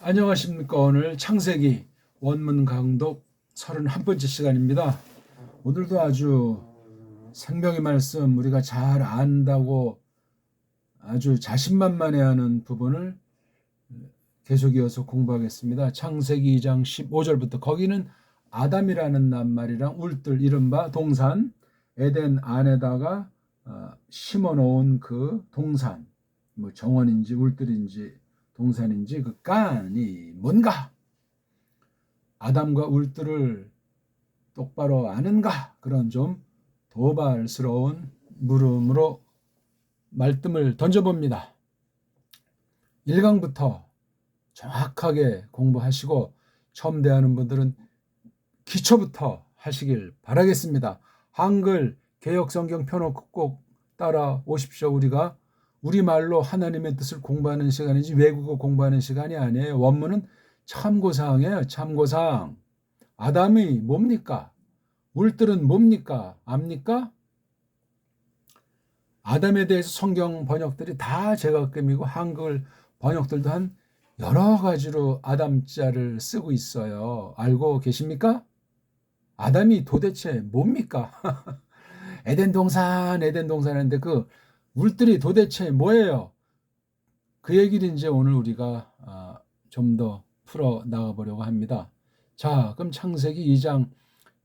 안녕하십니까. 오늘 창세기 원문 강독 31번째 시간입니다. 오늘도 아주 생명의 말씀 우리가 잘 안다고 아주 자신만만해하는 부분을 계속 이어서 공부하겠습니다. 창세기 2장 15절부터 거기는 아담이라는 낱말이랑 울들 이른바 동산 에덴 안에다가 심어놓은 그 동산 뭐 정원인지 울들인지 동산인지 그 깐이 뭔가 아담과 울들을 똑바로 아는가 그런 좀 도발스러운 물음으로 말씀을 던져봅니다. 1강부터 정확하게 공부하시고 처음 대하는 분들은 기초부터 하시길 바라겠습니다. 한글 개역성경 펴놓고 꼭 따라오십시오. 우리가 우리말로 하나님의 뜻을 공부하는 시간이지 외국어 공부하는 시간이 아니에요. 원문은 참고사항이에요. 참고사항. 아담이 뭡니까? 울들은 뭡니까? 압니까? 아담에 대해서 성경 번역들이 다 제각급이고 한글 번역들도 한 여러 가지로 아담자를 쓰고 있어요. 알고 계십니까? 아담이 도대체 뭡니까? 에덴 동산 했는데 그 물들이 도대체 뭐예요? 그 얘기를 이제 오늘 우리가 좀 더 풀어 나가 보려고 합니다. 자, 그럼 창세기 2장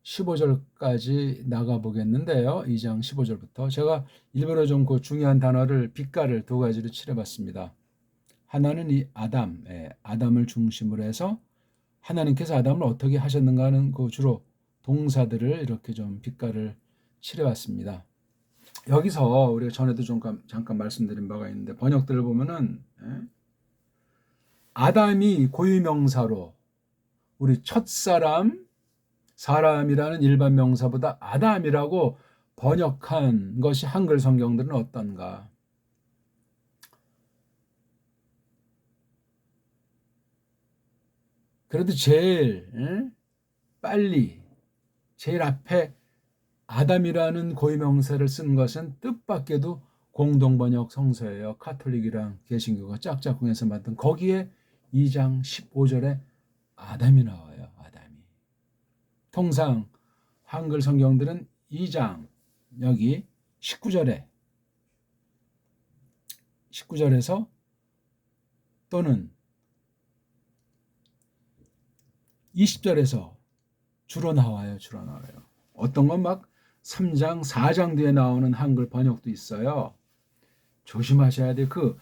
15절까지 나가 보겠는데요. 2장 15절부터 제가 일부러 좀 그 중요한 단어를 빛깔을 두 가지로 칠해봤습니다. 하나는 이 아담을 중심으로 해서 하나님께서 아담을 어떻게 하셨는가 하는 그 주로 동사들을 이렇게 좀 빛깔을 칠해왔습니다. 여기서 우리가 전에도 좀 잠깐 말씀드린 바가 있는데 번역들을 보면은 아담이 고유명사로 우리 첫사람 사람이라는 일반 명사보다 아담이라고 번역한 것이 한글 성경들은 어떤가? 그래도 제일 빨리 제일 앞에 아담이라는 고유명사를 쓴 것은 뜻밖에도 공동번역 성서예요. 카톨릭이랑 개신교가 짝짝꿍해서 만든 거기에 2장 15절에 아담이 나와요. 아담이. 통상 한글 성경들은 2장 여기 19절에서 또는 20절에서 주로 나와요. 어떤 건 막 3장, 4장 뒤에 나오는 한글 번역도 있어요. 조심하셔야 돼요. 그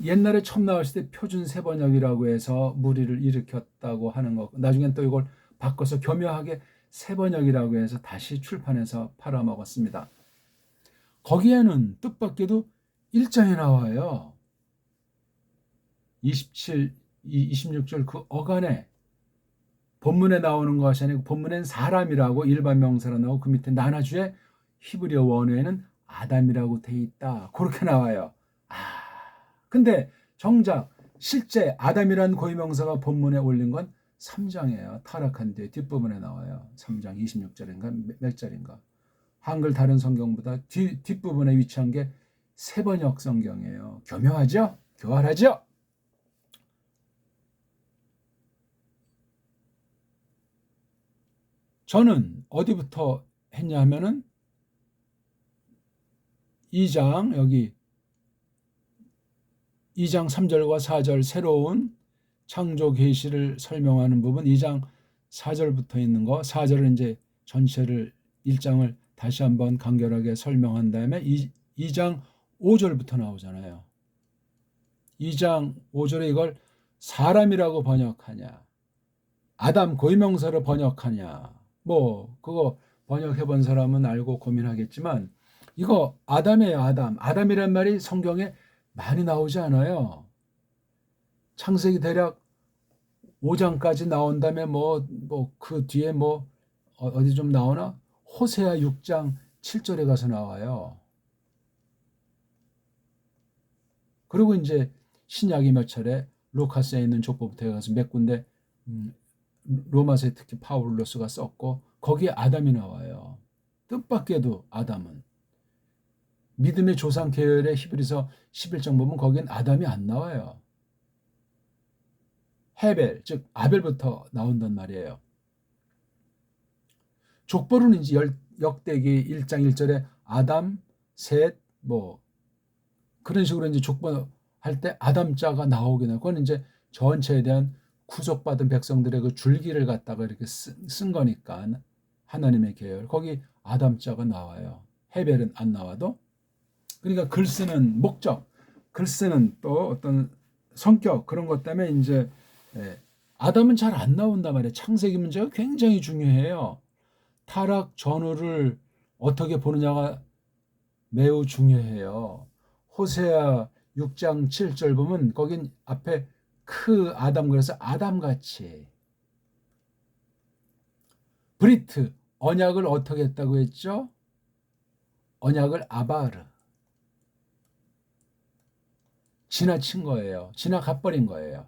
옛날에 처음 나왔을 때 표준 세번역이라고 해서 무리를 일으켰다고 하는 거. 나중엔 또 이걸 바꿔서 교묘하게 세번역이라고 해서 다시 출판해서 팔아먹었습니다. 거기에는 뜻밖에도 1장에 나와요. 26절 그 어간에 본문에 나오는 것이 아니고 본문엔 사람이라고 일반 명사로 나오고 그 밑에 나나주에 히브리어 원어에는 아담이라고 돼 있다. 그렇게 나와요. 근데 정작 실제 아담이라는 고유명사가 본문에 올린 건 3장이에요. 타락한 뒤에 뒷부분에 나와요. 3장 26절인가 몇 절인가. 한글 다른 성경보다 뒷부분에 위치한 게 세번역 성경이에요. 교묘하죠? 교활하죠? 저는 어디부터 했냐 하면은 2장 여기 2장 3절과 4절 새로운 창조 계시를 설명하는 부분 2장 4절부터 있는 거 4절은 이제 전체를 1장을 다시 한번 간결하게 설명한 다음에 2장 5절부터 나오잖아요. 2장 5절에 이걸 사람이라고 번역하냐 아담 고유명사로 번역하냐 뭐 그거 번역해 본 사람은 알고 고민하겠지만 이거 아담이에요. 아담이란 말이 성경에 많이 나오지 않아요. 창세기 대략 5장까지 나온 다음에 그 뒤에 어디 좀 나오나? 호세아 6장 7절에 가서 나와요. 그리고 이제 신약이 몇 차례 루카스에 있는 족보부터 가서 몇 군데 로마서에 특히 파울로스가 썼고 거기에 아담이 나와요. 뜻밖에도 아담은 믿음의 조상 계열의 히브리서 11장 보면 거기엔 아담이 안 나와요. 헤벨, 즉 아벨부터 나온단 말이에요. 족보로는 이제 역대기 1장 1절에 아담, 셋, 뭐 그런 식으로 이제 족보 할 때 아담자가 나오게 되고, 그건 이제 전체에 대한 구속받은 백성들의 그 줄기를 갖다가 이렇게 쓴 거니까 하나님의 계열. 거기 아담자가 나와요. 헤벨은 안 나와도. 그러니까 글 쓰는 목적, 글 쓰는 또 어떤 성격, 그런 것 때문에 이제 아담은 잘 안 나온단 말이에요. 창세기 문제가 굉장히 중요해요. 타락 전후를 어떻게 보느냐가 매우 중요해요. 호세아 6장 7절 보면 거긴 앞에 크 아담, 그래서 아담같이. 브리트, 언약을 어떻게 했다고 했죠? 언약을 아바르, 지나친 거예요. 지나가버린 거예요.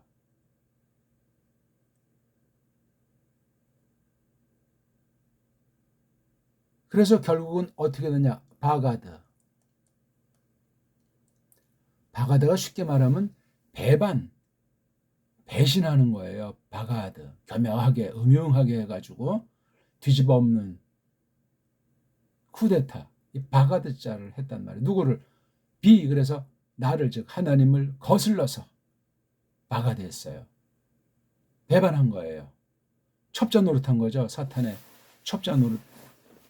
그래서 결국은 어떻게 되냐? 바가드. 바가드가 쉽게 말하면 배반, 배신하는 거예요. 바가드. 교묘하게, 음흉하게 해가지고 뒤집어 엎는 쿠데타. 이 바가드 자를 했단 말이에요. 누구를? 그래서 나를, 즉 하나님을 거슬러서 바가드 했어요. 배반한 거예요. 첩자 노릇한 거죠. 사탄의 첩자 노릇.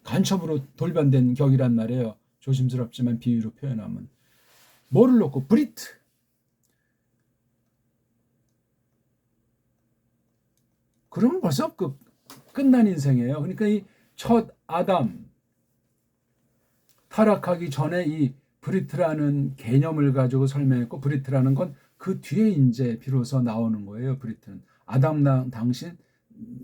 간첩으로 돌변된 격이란 말이에요. 조심스럽지만 비유로 표현하면. 뭐를 놓고? 브리트. 그러면 벌써 끝난 인생이에요. 그러니까 이 첫 아담, 타락하기 전에 이 브리트라는 개념을 가지고 설명했고, 브리트라는 건 그 뒤에 이제 비로소 나오는 거예요. 브리트는 아담 당신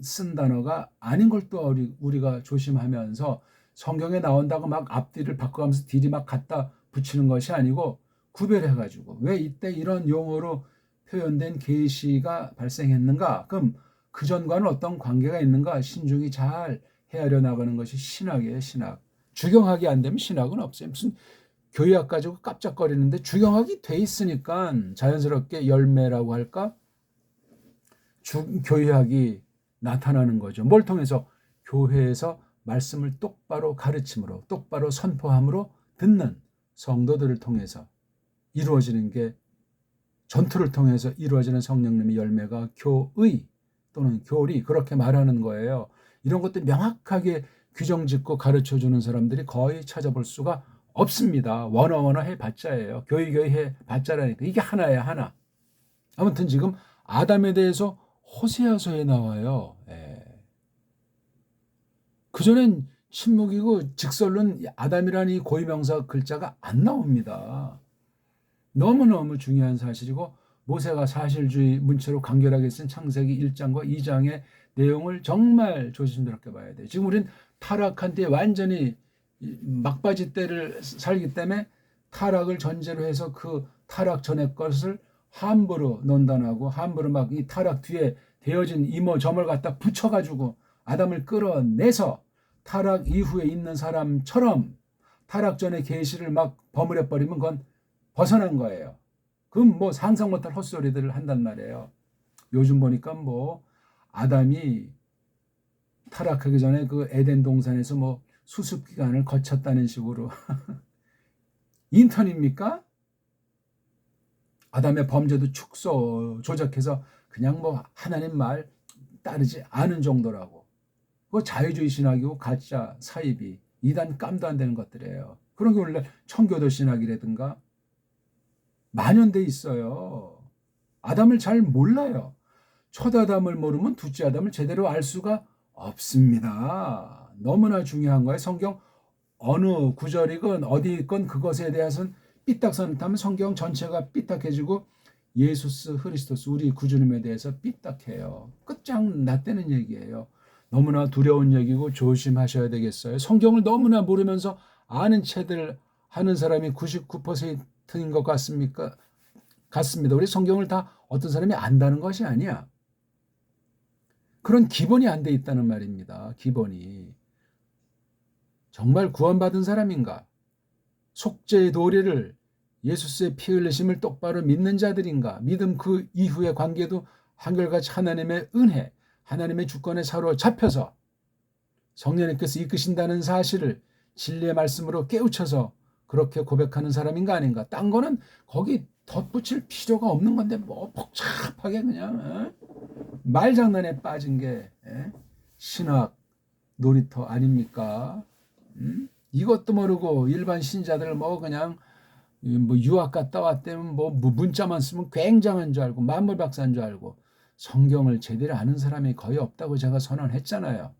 쓴 단어가 아닌 걸 또 우리가 조심하면서, 성경에 나온다고 막 앞뒤를 바꿔가면서 뒤리 막 갖다 붙이는 것이 아니고 구별해가지고 왜 이때 이런 용어로 표현된 계시가 발생했는가, 그럼 그 전과는 어떤 관계가 있는가 신중히 잘 헤아려 나가는 것이 신학이에요. 신학. 주경학이 안 되면 신학은 없어요. 무슨 교회학 가지고 깜짝거리는데 주경학이 돼 있으니까 자연스럽게 열매라고 할까? 교회학이 나타나는 거죠. 뭘 통해서? 교회에서 말씀을 똑바로 가르침으로, 똑바로 선포함으로 듣는 성도들을 통해서 이루어지는 게, 전투를 통해서 이루어지는 성령님의 열매가 교의 또는 교리, 그렇게 말하는 거예요. 이런 것들 명확하게 규정짓고 가르쳐주는 사람들이 거의 찾아볼 수가 없습니다. 원어 해봤자예요. 교의 해봤자라니까. 이게 하나야, 하나. 아무튼 지금 아담에 대해서 호세아서에 나와요. 그전엔 침묵이고 직설론 아담이라는 이 고유명사 글자가 안 나옵니다. 너무너무 중요한 사실이고, 모세가 사실주의 문체로 간결하게 쓴 창세기 1장과 2장의 내용을 정말 조심스럽게 봐야 돼요. 지금 우린 타락한 뒤에 완전히 막바지 때를 살기 때문에 타락을 전제로 해서 그 타락 전의 것을 함부로 논단하고, 함부로 막 이 타락 뒤에 되어진 이모저모를 갖다 붙여가지고 아담을 끌어내서 타락 이후에 있는 사람처럼 타락 전의 계시를 막 버무려버리면 그건 벗어난 거예요. 그럼 뭐 상상 못할 헛소리들을 한단 말이에요. 요즘 보니까 뭐 아담이 타락하기 전에 그 에덴 동산에서 뭐 수습 기간을 거쳤다는 식으로 인턴입니까? 아담의 범죄도 축소 조작해서 그냥 뭐 하나님 말 따르지 않은 정도라고. 그거 자유주의 신학이고 가짜 사이비 이단 깜도 안 되는 것들이에요. 그런 게 원래 청교도 신학이라든가 만연돼 있어요. 아담을 잘 몰라요. 첫 아담을 모르면 둘째 아담을 제대로 알 수가 없습니다. 너무나 중요한 거예요. 성경 어느 구절이건 어디 있건 그것에 대해서는 삐딱선을 타면 성경 전체가 삐딱해지고 예수스 그리스도스 우리 구주님에 대해서 삐딱해요. 끝장났다는 얘기예요. 너무나 두려운 얘기고 조심하셔야 되겠어요. 성경을 너무나 모르면서 아는 체들 하는 사람이 99%인 것 같습니까? 같습니다. 우리 성경을 다 어떤 사람이 안다는 것이 아니야. 그런 기본이 안 돼 있다는 말입니다. 기본이. 정말 구원받은 사람인가? 속죄의 도리를, 예수스의 피 흘리심을 똑바로 믿는 자들인가? 믿음 그 이후의 관계도 한결같이 하나님의 은혜, 하나님의 주권에 사로잡혀서 성령님께서 이끄신다는 사실을 진리의 말씀으로 깨우쳐서 그렇게 고백하는 사람인가 아닌가. 딴 거는 거기 덧붙일 필요가 없는 건데 뭐 복잡하게 그냥 말장난에 빠진 게 신학 놀이터 아닙니까? 이것도 모르고 일반 신자들 뭐 그냥 뭐 유학 갔다 왔다면 뭐 문자만 쓰면 굉장한 줄 알고 만물 박사인 줄 알고 성경을 제대로 아는 사람이 거의 없다고 제가 선언했잖아요.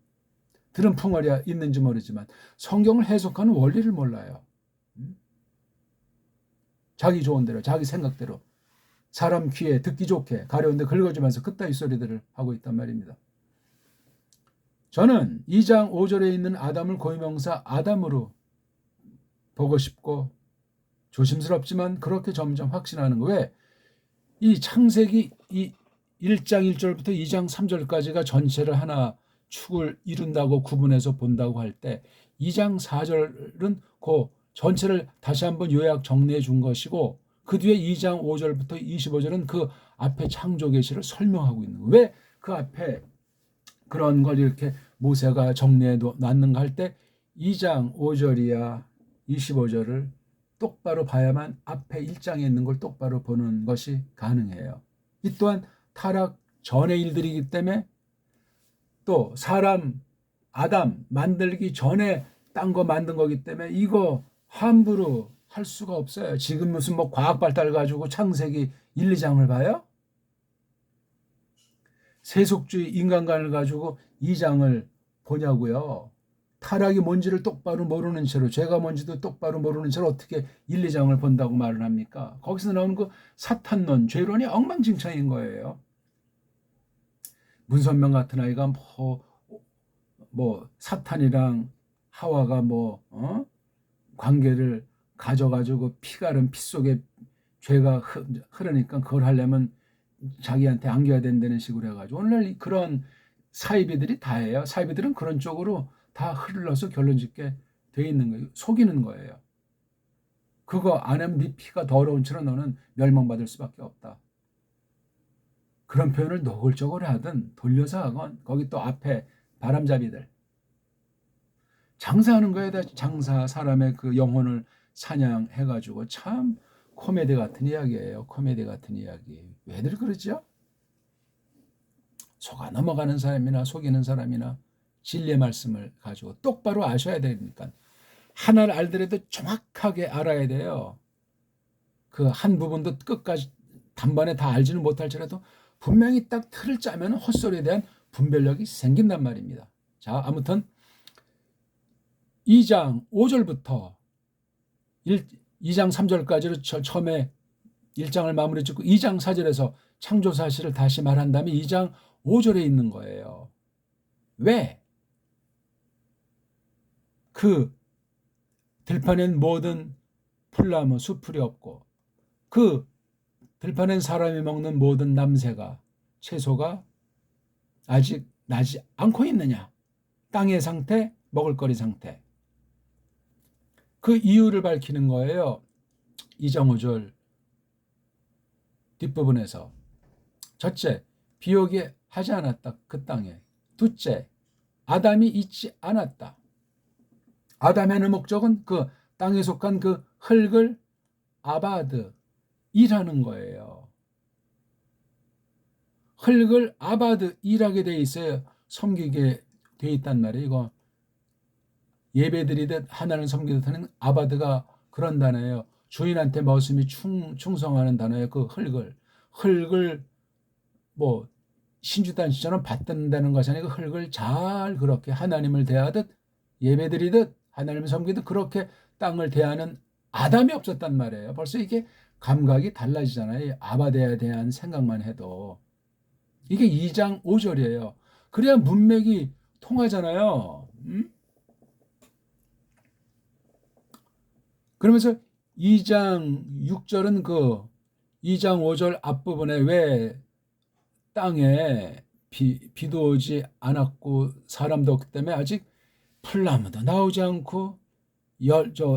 들은 풍월이 있는지 모르지만 성경을 해석하는 원리를 몰라요. 자기 좋은 대로 자기 생각대로 사람 귀에 듣기 좋게 가려운데 긁어주면서 그따위 소리들을 하고 있단 말입니다. 저는 2장 5절에 있는 아담을 고유명사 아담으로 보고 싶고 조심스럽지만 그렇게 점점 확신하는 거. 왜? 이 창세기 1장 1절부터 2장 3절까지가 전체를 하나 축을 이룬다고 구분해서 본다고 할 때 2장 4절은 그 전체를 다시 한번 요약 정리해 준 것이고 그 뒤에 2장 5절부터 25절은 그 앞에 창조 계시를 설명하고 있는 거예요. 왜 그 앞에 그런 걸 이렇게 모세가 정리해 놨는가 할 때 2장 5절이야 25절을 똑바로 봐야만 앞에 1장에 있는 걸 똑바로 보는 것이 가능해요. 이 또한 타락 전의 일들이기 때문에 또 사람 아담 만들기 전에 딴 거 만든 거기 때문에 이거 함부로 할 수가 없어요. 지금 무슨 뭐 과학 발달 가지고 창세기 1, 2장을 봐요? 세속주의 인간관을 가지고 2장을 보냐고요. 타락이 뭔지를 똑바로 모르는 채로 죄가 뭔지도 똑바로 모르는 채로 어떻게 1, 2장을 본다고 말을 합니까? 거기서 나오는 그 사탄론, 죄론이 엉망진창인 거예요. 문선명 같은 아이가 뭐 사탄이랑 하와가 관계를 가져가지고 피가른 피 속에 죄가 흐르니까 그걸 하려면 자기한테 안겨야 된다는 식으로 해가지고 오늘날 그런 사이비들이 다예요. 사이비들은 그런 쪽으로 다 흘러서 결론 짓게 돼 있는 거예요. 속이는 거예요. 그거 안 하면 네 피가 더러운 채로 너는 멸망받을 수밖에 없다. 그런 표현을 노골적으로 하든 돌려서 하건 거기 또 앞에 바람잡이들 장사하는 거에다 장사 사람의 그 영혼을 사냥해가지고 참 코미디 같은 이야기예요. 코미디 같은 이야기. 왜들 그러죠? 속아 넘어가는 사람이나 속이는 사람이나 진리의 말씀을 가지고 똑바로 아셔야 되니까 하나를 알더라도 정확하게 알아야 돼요. 그 한 부분도 끝까지 단번에 다 알지는 못할지라도 분명히 딱 틀을 짜면 헛소리에 대한 분별력이 생긴단 말입니다. 자, 아무튼 2장 5절부터 2장 3절까지로 처음에 1장을 마무리 짓고 2장 4절에서 창조 사실을 다시 말한 다음에 2장 5절에 있는 거예요. 왜? 그 들판엔 모든 풀나무 수풀이 없고 그 들판엔 사람이 먹는 모든 남새가 채소가 아직 나지 않고 있느냐? 땅의 상태, 먹을거리 상태. 그 이유를 밝히는 거예요. 2장 5절 뒷부분에서. 첫째, 비오게 하지 않았다. 그 땅에. 둘째, 아담이 있지 않았다. 아담의 하는 목적은 그 땅에 속한 그 흙을 아바드, 일하는 거예요. 흙을 아바드, 일하게 돼 있어요. 섬기게 돼 있단 말이에요. 이거 예배드리듯 하나님을 섬기듯 하는 아바드가 그런 단어예요. 주인한테 머슴이 충성하는 단어예요. 그 흙을 뭐 신주단처럼 받든다는 것이 아니고 흙을 잘 그렇게 하나님을 대하듯 예배드리듯 하나님을 섬기듯 그렇게 땅을 대하는 아담이 없었단 말이에요. 벌써 이게 감각이 달라지잖아요. 아바데에 대한 생각만 해도. 이게 2장 5절이에요. 그래야 문맥이 통하잖아요. 그러면서 2장 6절은 그 2장 5절 앞부분에 왜 땅에 비도 오지 않았고 사람도 없기 때문에 아직 풀나무도 나오지 않고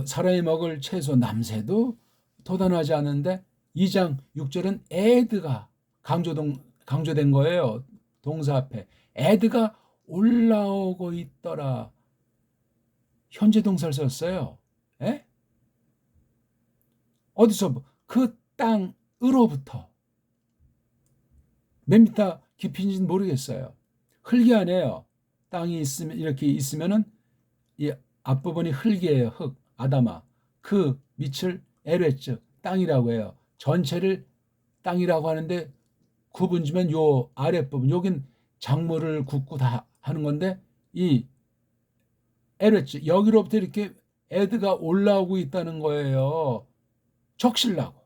사람이 먹을 채소 남새도 돋아나지 않는데 2장 6절은 에드가 강조된 거예요. 동사 앞에. 에드가 올라오고 있더라. 현재 동사를 썼어요. 에? 어디서 그 땅으로부터 몇 미터 깊이인지는 모르겠어요. 흙이 아니에요. 땅이 있으면 이렇게 있으면은 이 앞부분이 흙이에요. 흙, 아담아. 그 밑을 에레츠, 땅이라고 해요. 전체를 땅이라고 하는데 구분지면 요 아랫부분, 여긴 작물을 굽고 다 하는 건데 이 에레츠, 여기로부터 이렇게 에드가 올라오고 있다는 거예요. 적실라고.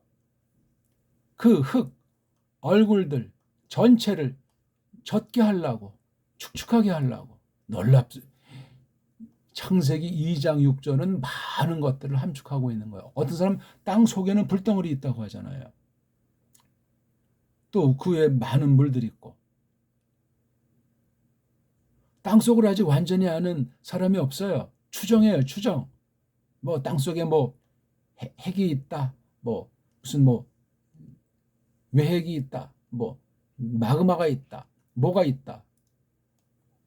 그 흙, 얼굴들 전체를 젖게 하려고, 축축하게 하려고. 창세기 2장 6절은 많은 것들을 함축하고 있는 거예요. 어떤 사람 땅 속에는 불덩어리 있다고 하잖아요. 또 그 외에 많은 물들이 있고. 땅 속을 아직 완전히 아는 사람이 없어요. 추정해요, 추정. 뭐 땅 속에 뭐 핵이 있다. 뭐 무슨 뭐 외핵이 있다. 뭐 마그마가 있다. 뭐가 있다.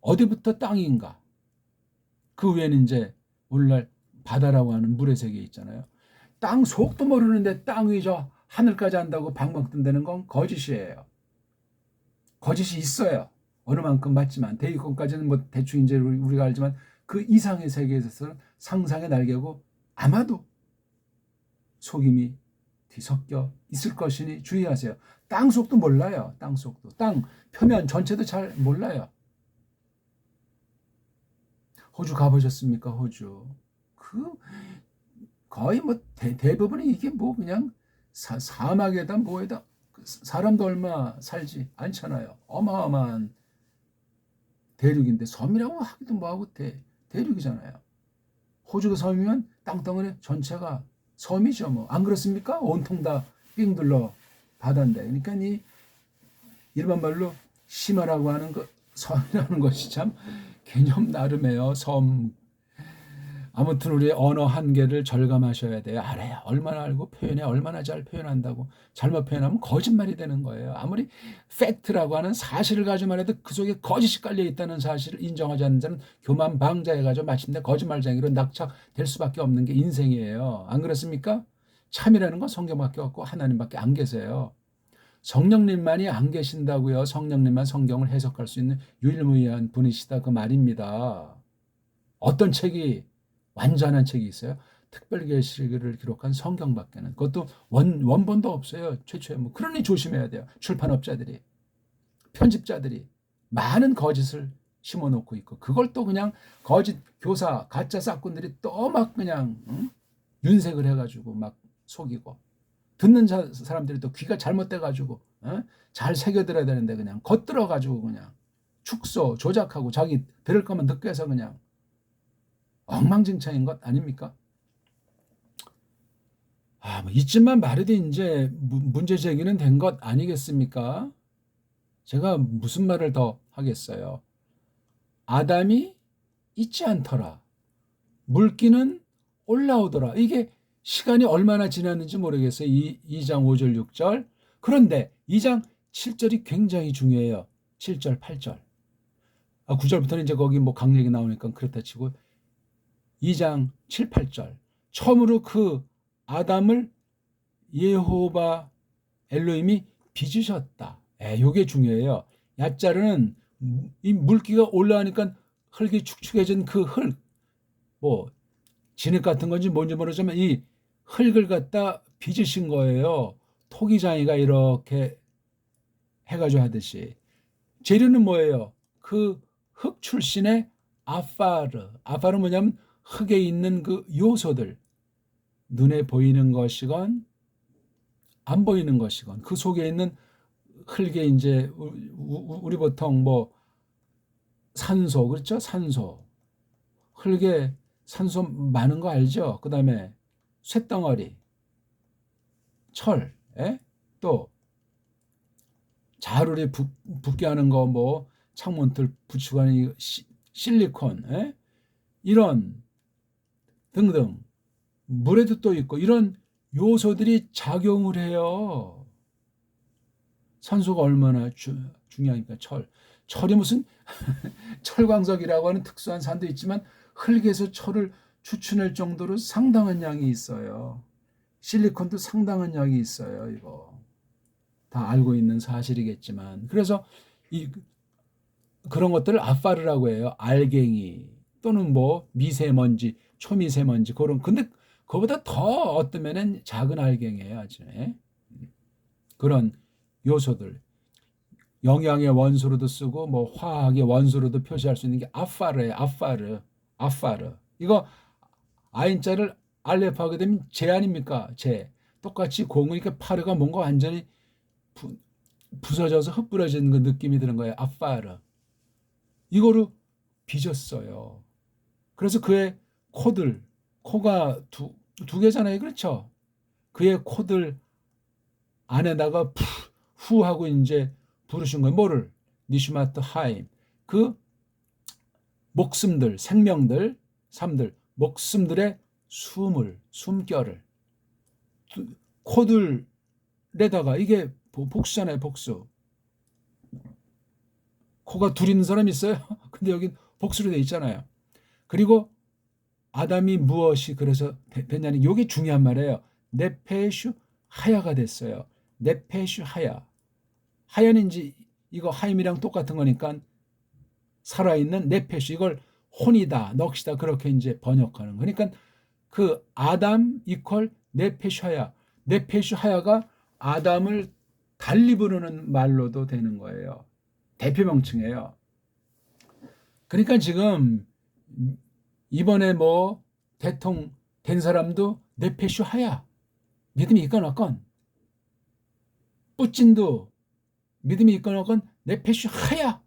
어디부터 땅인가? 그 외에는 이제 오늘날 바다라고 하는 물의 세계 있잖아요. 땅 속도 모르는데 땅 위 저 하늘까지 한다고 방방 뜬다는 건 거짓이에요. 거짓이 있어요. 어느 만큼 맞지만 대기권까지는 뭐 대충 이제 우리가 알지만 그 이상의 세계에서는 상상의 날개고 아마도 속임이 뒤섞여 있을 것이니 주의하세요. 땅 속도 몰라요. 땅 속도. 땅 표면 전체도 잘 몰라요. 호주 가보셨습니까? 호주. 거의 뭐 대부분이 이게 뭐 그냥 사막에다 뭐에다 사람도 얼마 살지 않잖아요. 어마어마한 대륙인데 섬이라고 하기도 뭐하고 대륙이잖아요. 호주가 섬이면 땅덩어리 전체가 섬이죠. 뭐 안 그렇습니까? 온통 다 삥 둘러 바다인데. 그러니까 이 일반 말로 심화라고 하는 그 섬이라는 것이 참 개념 나름이에요. 섬. 아무튼 우리의 언어 한계를 절감하셔야 돼요. 알아요. 얼마나 알고 표현해 얼마나 잘 표현한다고. 잘못 표현하면 거짓말이 되는 거예요. 아무리 팩트라고 하는 사실을 가지고 말해도 그 속에 거짓이 깔려 있다는 사실을 인정하지 않는 자는 교만방자해가지고 마침내 거짓말쟁이로 낙착될 수밖에 없는 게 인생이에요. 안 그렇습니까? 참이라는 건 성경밖에 없고 하나님밖에 안 계세요. 성령님만이 안 계신다고요. 성령님만 성경을 해석할 수 있는 유일무이한 분이시다 그 말입니다. 어떤 책이 완전한 책이 있어요? 특별계시를 기록한 성경밖에는. 그것도 원본도 없어요. 최초에. 뭐 그러니 조심해야 돼요. 출판업자들이, 편집자들이 많은 거짓을 심어놓고 있고 그걸 또 그냥 거짓 교사, 가짜 싹꾼들이 또 막 그냥 윤색을 해가지고 막 속이고 듣는 사람들이 또 귀가 잘못돼가지고 잘 새겨들어야 되는데 그냥 겉들어가지고 그냥 축소, 조작하고 자기 들을 거면 듣게 해서 그냥 엉망진창인 것 아닙니까? 뭐 이쯤만 말해도 이제 문제 제기는 된 것 아니겠습니까? 제가 무슨 말을 더 하겠어요? 아담이 있지 않더라. 물기는 올라오더라. 이게 시간이 얼마나 지났는지 모르겠어요. 2장 5절 6절. 그런데 2장 7절이 굉장히 중요해요. 7절 8절. 9절부터는 이제 거기 뭐 강력이 나오니까 그렇다 치고 2장 7, 8절. 처음으로 그 아담을 예호바 엘로힘이 빚으셨다. 요게 중요해요. 야자르는 이 물기가 올라가니까 흙이 축축해진 그 흙, 뭐 진흙 같은 건지 뭔지 모르지만 이 흙을 갖다 빚으신 거예요. 토기장이가 이렇게 해가지고 하듯이. 재료는 뭐예요? 그 흙 출신의 아파르. 아파르는 뭐냐면 흙에 있는 그 요소들, 눈에 보이는 것이건 안 보이는 것이건 그 속에 있는 흙에 이제 우리 보통 뭐 산소, 그렇죠? 산소. 흙에 산소 많은 거 알죠? 그 다음에 쇳덩어리, 철, 또 자루리 붙게 하는 거 뭐 창문틀 붙이고 하는 실리콘, 이런 등등 물에도 또 있고 이런 요소들이 작용을 해요. 산소가 얼마나 중요하니까 철이 무슨 철광석이라고 하는 특수한 산도 있지만 흙에서 철을 추출할 정도로 상당한 양이 있어요. 실리콘도 상당한 양이 있어요. 이거 다 알고 있는 사실이겠지만, 그래서 그런 것들을 아파르라고 해요. 알갱이 또는 뭐 미세먼지, 초미세먼지 그런. 근데 그거보다 더 어떠면은 작은 알갱이에요. 아주 그런 요소들. 영양의 원소로도 쓰고 뭐 화학의 원소로도 표시할 수 있는 게 아파르예요. 아파르. 이거 아인자를 알레프 하게 되면 제 아닙니까? 제. 똑같이 공이니까 파르가 뭔가 완전히 부서져서 흩뿌려지는 그 느낌이 드는 거예요. 아파르. 이거로 빚었어요. 그래서 그의 코가 두 개잖아요. 그렇죠? 그의 코들 안에다가 후 하고 이제 부르신 거예요. 뭐를? 니슈마트 하임. 그 목숨들, 생명들, 삶들, 목숨들의 숨결을 코들에다가, 이게 복수잖아요. 복수. 코가 둘 있는 사람 있어요? 근데 여기 복수로 돼 있잖아요. 그리고 아담이 무엇이 그래서 됐냐니, 이게 중요한 말이에요. 네페슈 하야가 됐어요. 네페슈 하야. 하야는 이제 이거 하임이랑 똑같은 거니까 살아있는 네페슈, 이걸 혼이다, 넋이다 그렇게 이제 번역하는 거니까 그 아담 이퀄 네페슈 하야. 네페슈 하야가 아담을 달리 부르는 말로도 되는 거예요. 대표 명칭이에요. 그러니까 지금 이번에 뭐 대통령 된 사람도 네페슈 하야. 믿음이 있건 없건. 뿌찐도 믿음이 있건 없건 네페슈 하야.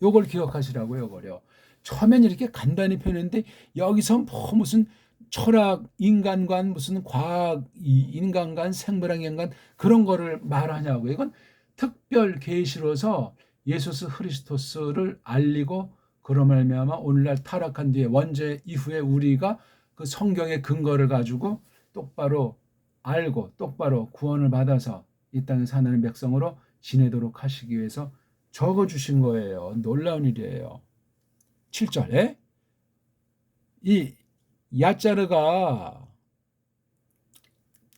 요걸 기억하시라고요. 요걸요. 처음엔 이렇게 간단히 표현했는데 여기서 뭐 무슨 철학, 인간관, 무슨 과학, 인간관, 생물학인간 그런 거를 말하냐고. 이건 특별 계시로서 예수 그리스도를 알리고 그로 말미암아 오늘날 타락한 뒤에 원죄 이후에 우리가 그 성경의 근거를 가지고 똑바로 알고 똑바로 구원을 받아서 이 땅에 사는 백성으로 지내도록 하시기 위해서 적어주신 거예요. 놀라운 일이에요. 7절에 이 야자르가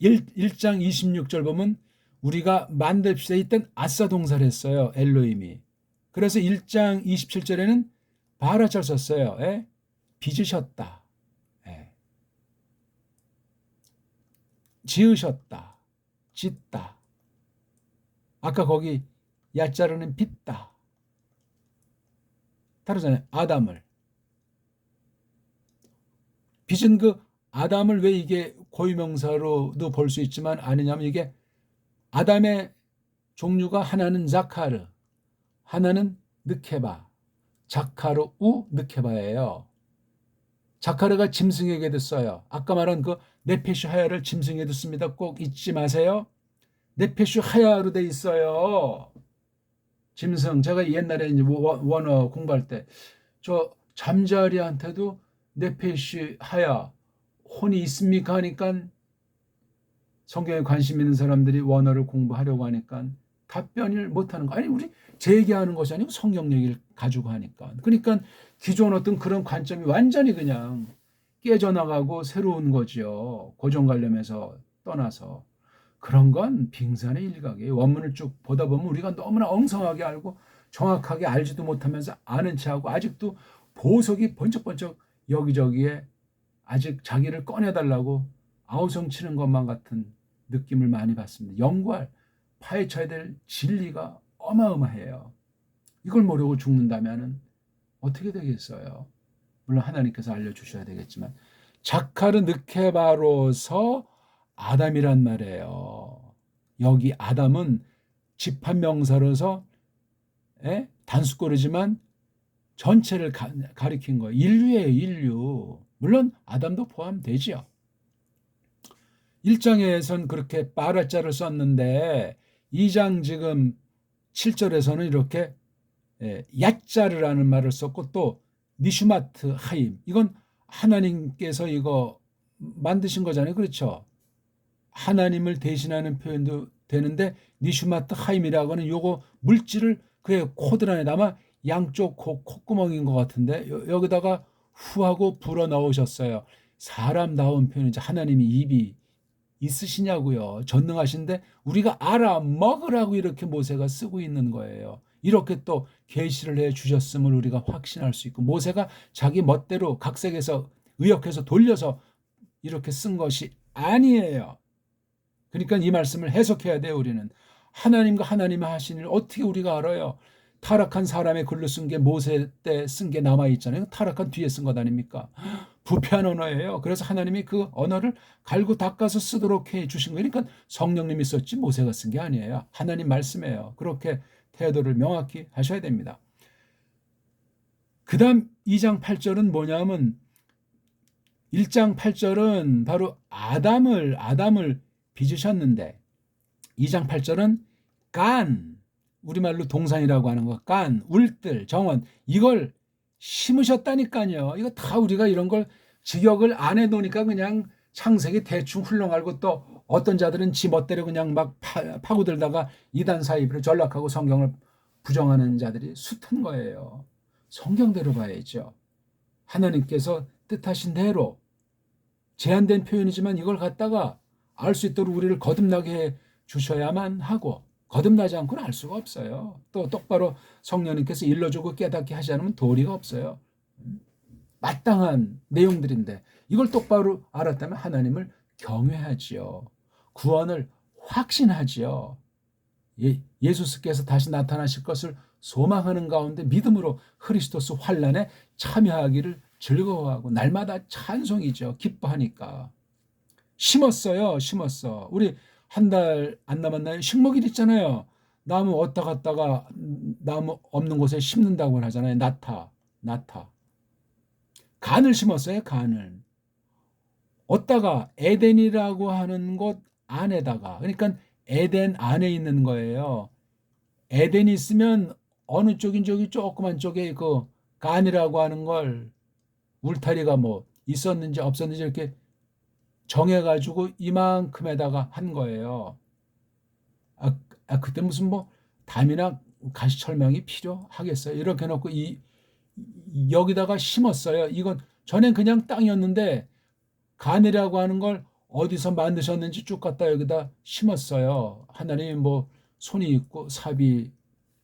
1장 26절 보면 우리가 만듭시다 이땐 아싸 동사를 했어요. 엘로힘이. 그래서 1장 27절에는 바라잘 썼어요. 빚으셨다. 지으셨다. 짓다. 아까 거기 야자르는 빚다. 다르잖아요. 아담을. 빚은 그 아담을 왜 이게 고유명사로도 볼 수 있지만 아니냐면 이게 아담의 종류가 하나는 자카르, 하나는 느케바. 자카르 우 느케바예요. 자카르가 짐승에게 됐어요. 아까 말한 그 네페슈 하야를 짐승에게 뒀습니다. 꼭 잊지 마세요. 네페슈 하야로 돼 있어요. 짐승. 제가 옛날에 이제 원어 공부할 때 저 잠자리한테도 네페슈 하야 혼이 있습니까 하니까 성경에 관심 있는 사람들이 원어를 공부하려고 하니까 답변을 못하는 거. 아니 우리 제 얘기하는 것이 아니고 성경 얘기를 가지고 하니까. 그러니까 기존 어떤 그런 관점이 완전히 그냥 깨져나가고 새로운 거죠. 고정관념에서 떠나서. 그런 건 빙산의 일각이에요. 원문을 쭉 보다 보면 우리가 너무나 엉성하게 알고 정확하게 알지도 못하면서 아는 체하고 아직도 보석이 번쩍번쩍 여기저기에 아직 자기를 꺼내달라고 아우성치는 것만 같은 느낌을 많이 받습니다. 연구할 파헤쳐야 될 진리가 어마어마해요. 이걸 모르고 죽는다면 어떻게 되겠어요? 물론 하나님께서 알려주셔야 되겠지만 자카르 느케바로서 아담이란 말이에요. 여기 아담은 집합명사로서 단수꼴이지만 전체를 가리킨 거예요. 인류예요. 인류. 물론 아담도 포함되지요. 1장에선 그렇게 바라자를 썼는데 2장 지금 7절에서는 이렇게 야자르라는 말을 썼고 또 니슈마트 하임. 이건 하나님께서 이거 만드신 거잖아요. 그렇죠? 하나님을 대신하는 표현도 되는데 니슈마트 하임이라고 하는 요거 물질을 그의 코드 안에 담아 양쪽 콧구멍인 것 같은데 여기다가 후하고 불어 넣으셨어요. 사람다운 표현이죠. 하나님이 입이 있으시냐고요. 전능하신데 우리가 알아먹으라고 이렇게 모세가 쓰고 있는 거예요. 이렇게 또 계시를 해 주셨음을 우리가 확신할 수 있고, 모세가 자기 멋대로 각색해서 의역해서 돌려서 이렇게 쓴 것이 아니에요. 그러니까 이 말씀을 해석해야 돼요. 우리는 하나님과 하나님의 하신 일 어떻게 우리가 알아요? 타락한 사람의 글로 쓴 게 모세 때 쓴 게 남아있잖아요. 타락한 뒤에 쓴 것 아닙니까? 부패한 언어예요. 그래서 하나님이 그 언어를 갈고 닦아서 쓰도록 해 주신 거예요. 그러니까 성령님이 썼지 모세가 쓴 게 아니에요. 하나님 말씀이에요. 그렇게 태도를 명확히 하셔야 됩니다. 그 다음 2장 8절은 뭐냐면 1장 8절은 바로 아담을 빚으셨는데 2장 8절은 간, 우리말로 동산이라고 하는 거, 간, 울들, 정원, 이걸 심으셨다니까요. 이거 다 우리가 이런 걸 직역을 안 해놓으니까 그냥 창세기 대충 흘러가고, 또 어떤 자들은 지 멋대로 그냥 막 파고들다가 이단 사이비로 전락하고 성경을 부정하는 자들이 숱한 거예요. 성경대로 봐야죠. 하나님께서 뜻하신 대로 제한된 표현이지만 이걸 갖다가 알 수 있도록 우리를 거듭나게 해 주셔야만 하고, 거듭나지 않고는 알 수가 없어요. 또 똑바로 성령님께서 일러주고 깨닫게 하지 않으면 도리가 없어요. 마땅한 내용들인데 이걸 똑바로 알았다면 하나님을 경외하지요. 구원을 확신하지요. 예수께서 다시 나타나실 것을 소망하는 가운데 믿음으로 크리스토스 환난에 참여하기를 즐거워하고 날마다 찬송이죠. 기뻐하니까. 심었어. 우리 한 달 안 남았나요? 식목일 있잖아요. 나무 얻다 갔다가 나무 없는 곳에 심는다고 하잖아요. 나타. 간을 심었어요. 간을. 얻다가 에덴이라고 하는 곳 안에다가, 그러니까 에덴 안에 있는 거예요. 에덴이 있으면 어느 쪽인 저기 조그만 쪽에 그 간이라고 하는 걸 울타리가 뭐 있었는지 없었는지 이렇게 정해가지고 이만큼에다가 한 거예요. 그때 무슨 뭐 담이나 가시철망이 필요하겠어요. 이렇게 해놓고 여기다가 심었어요. 이건 전엔 그냥 땅이었는데 간이라고 하는 걸 어디서 만드셨는지 쭉 갖다 여기다 심었어요. 하나님이 뭐 손이 있고 삽이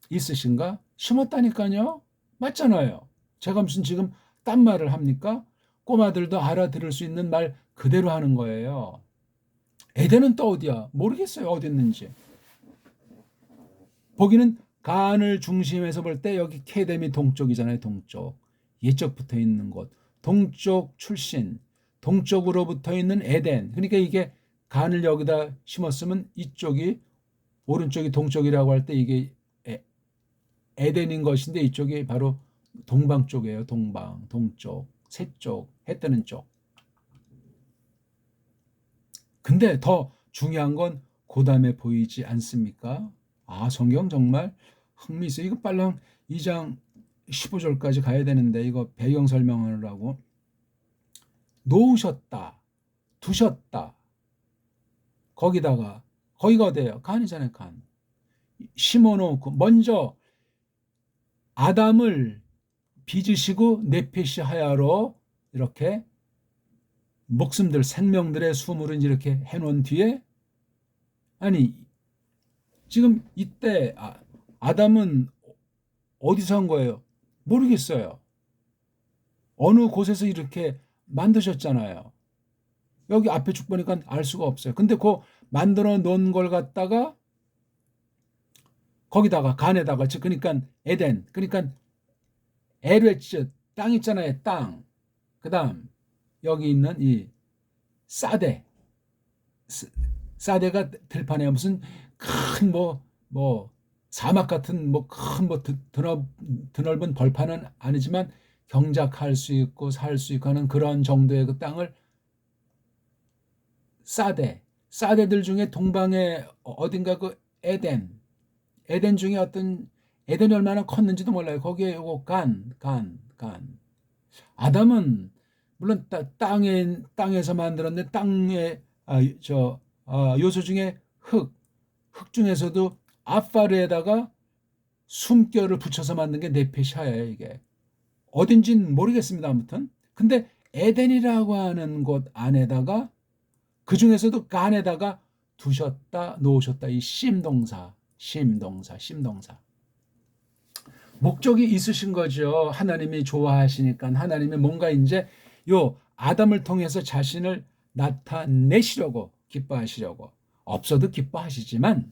있으신가? 심었다니까요. 맞잖아요. 제가 무슨 지금 딴 말을 합니까? 꼬마들도 알아들을 수 있는 말 그대로 하는 거예요. 에덴은 또 어디야? 모르겠어요. 어디 있는지. 보기는 간을 중심에서 볼 때 여기 케뎀이 동쪽이잖아요. 동쪽. 예적 붙어 있는 곳. 동쪽 출신. 동쪽으로 붙어 있는 에덴. 그러니까 이게 간을 여기다 심었으면 이쪽이 오른쪽이 동쪽이라고 할 때 이게 에덴인 것인데 이쪽이 바로 동방 쪽이에요. 동방, 동쪽, 서쪽, 해 뜨는 쪽. 근데 더 중요한 건 그 다음에 보이지 않습니까? 성경 정말 흥미있어요. 이거 빨랑 2장 15절까지 가야 되는데 이거 배경 설명하느라고. 놓으셨다, 두셨다. 거기가 어디예요? 간이잖아요. 간. 심어놓고 먼저 아담을 빚으시고 네페시 하야로 이렇게 목숨들, 생명들의 수물을 이렇게 해놓은 뒤에, 아니 지금 이때 아담은 어디서 한 거예요? 모르겠어요. 어느 곳에서 이렇게 만드셨잖아요. 여기 앞에 쭉 보니까 알 수가 없어요. 근데 그 만들어 놓은 걸 갖다가 거기다가 간에다가, 즉 그러니까 에덴, 그러니까 에르츠 땅 있잖아요. 땅. 그다음 여기 있는 이 사대가 들판에 무슨 큰 뭐 사막 같은 뭐 큰 뭐 드넓은 벌판은 아니지만 경작할 수 있고 살 수 있고 하는 그런 정도의 그 땅을 사대들 중에 동방에 어딘가 그 에덴 중에 어떤 에덴이 얼마나 컸는지도 몰라요. 거기에 요거 간. 아담은 물론 땅에서 만들었는데 땅의 요소 중에 흙 중에서도 아파르에다가 숨결을 붙여서 만든 게 네페샤예요. 이게 어딘진 모르겠습니다. 아무튼 근데 에덴이라고 하는 곳 안에다가 그 중에서도 그 안에다가 두셨다 놓으셨다. 이 쉼동사 목적이 있으신 거죠. 하나님이 좋아하시니까 하나님이 뭔가 이제 요 아담을 통해서 자신을 나타내시려고 기뻐하시려고 없어도 기뻐하시지만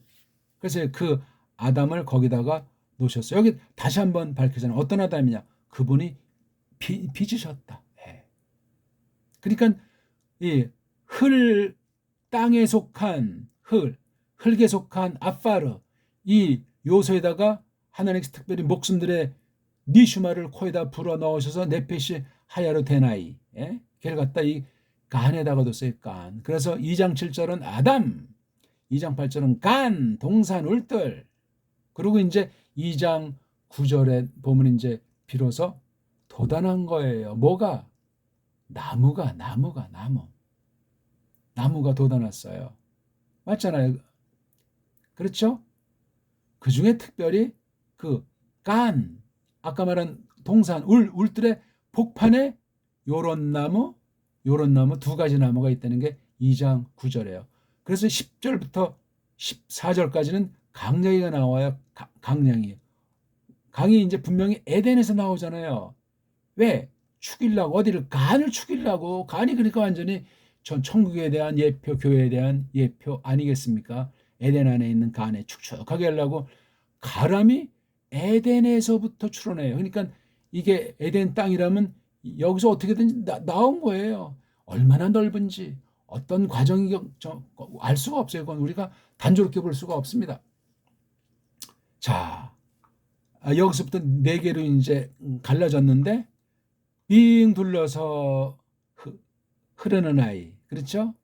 그래서 그 아담을 거기다가 놓으셨어요. 여기 다시 한번 밝히잖아요. 어떤 아담이냐? 그분이 빚으셨다. 예. 그러니까 이 땅에 속한 흙에 속한 아파르 이 요소에다가 하나님께서 특별히 목숨들의 니슈마를 코에다 불어 넣으셔서 네페시 하야로 데나이 예? 걔를 갖다 이 간에다가 뒀어요. 간. 그래서 2장 7절은 아담, 2장 8절은 간, 동산 울들. 그리고 이제 2장 9절에 보면 이제 비로소 도단한 거예요. 뭐가? 나무가 돋아났어요. 맞잖아요. 그렇죠? 그 중에 특별히 그 간, 아까 말한 동산, 울들의 복판에 요런 나무 두 가지 나무가 있다는 게 2장 9절이에요. 그래서 10절부터 14절까지는 강량이가 나와요. 강량이. 강이 이제 분명히 에덴에서 나오잖아요. 왜? 죽이려고 어디를 간을 죽이려고 간이 그러니까 완전히 전 천국에 대한 예표, 교회에 대한 예표 아니겠습니까? 에덴 안에 있는 간에 축축하게 하려고 가람이 에덴에서부터 출현해요. 그러니까 이게 에덴 땅이라면 여기서 어떻게든 나온 거예요. 얼마나 넓은지 어떤 과정이 알 수가 없어요. 그건 우리가 단조롭게 볼 수가 없습니다. 자, 여기서부터 네 개로 이제 갈라졌는데 빙 둘러서 흐르는 아이, 그렇죠?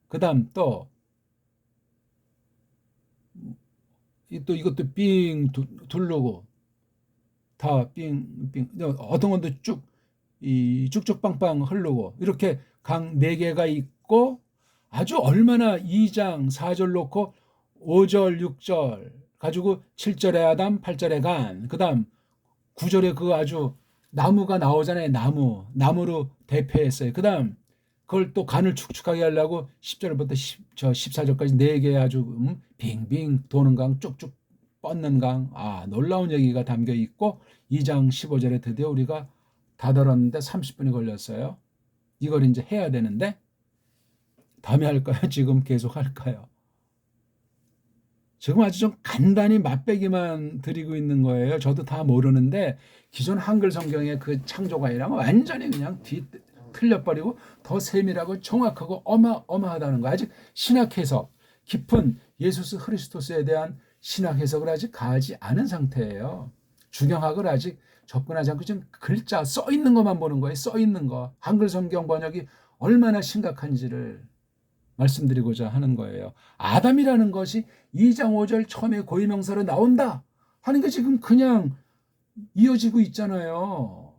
그다음 또 이것도 빙 둘르고 다 빙빙 어떤 건도 쭉쭉 빵빵 흐르고 이렇게 강 네 개가 있고 아주 얼마나 2장 4절 놓고 5절 6절 가지고 7절에 아담 8절에 간 그다음 9절에 그 아주 나무가 나오잖아요. 나무로 대표했어요. 그다음 그걸 또 간을 축축하게 하려고 10절부터 14절까지 네 개 아주 빙빙 도는 강 쭉쭉 뻗는 강. 놀라운 얘기가 담겨 있고 2장 15절에 드디어 우리가 다다랐는데 30분이 걸렸어요. 이걸 이제 해야 되는데 다음에 할까요? 지금 계속 할까요? 지금 아주 좀 간단히 맛배기만 드리고 있는 거예요. 저도 다 모르는데 기존 한글 성경의 그 창조가이랑 완전히 그냥 틀려버리고 더 세밀하고 정확하고 어마어마하다는 거. 아직 신학 해석, 깊은 예수 그리스도에 대한 신학 해석을 아직 가지 않은 상태예요. 중형학을 아직 접근하지 않고 지금 글자 써 있는 것만 보는 거예요. 써 있는 거. 한글 성경 번역이 얼마나 심각한지를 말씀드리고자 하는 거예요. 아담이라는 것이 2장 5절 처음에 고유명사로 나온다 하는 게 지금 그냥 이어지고 있잖아요.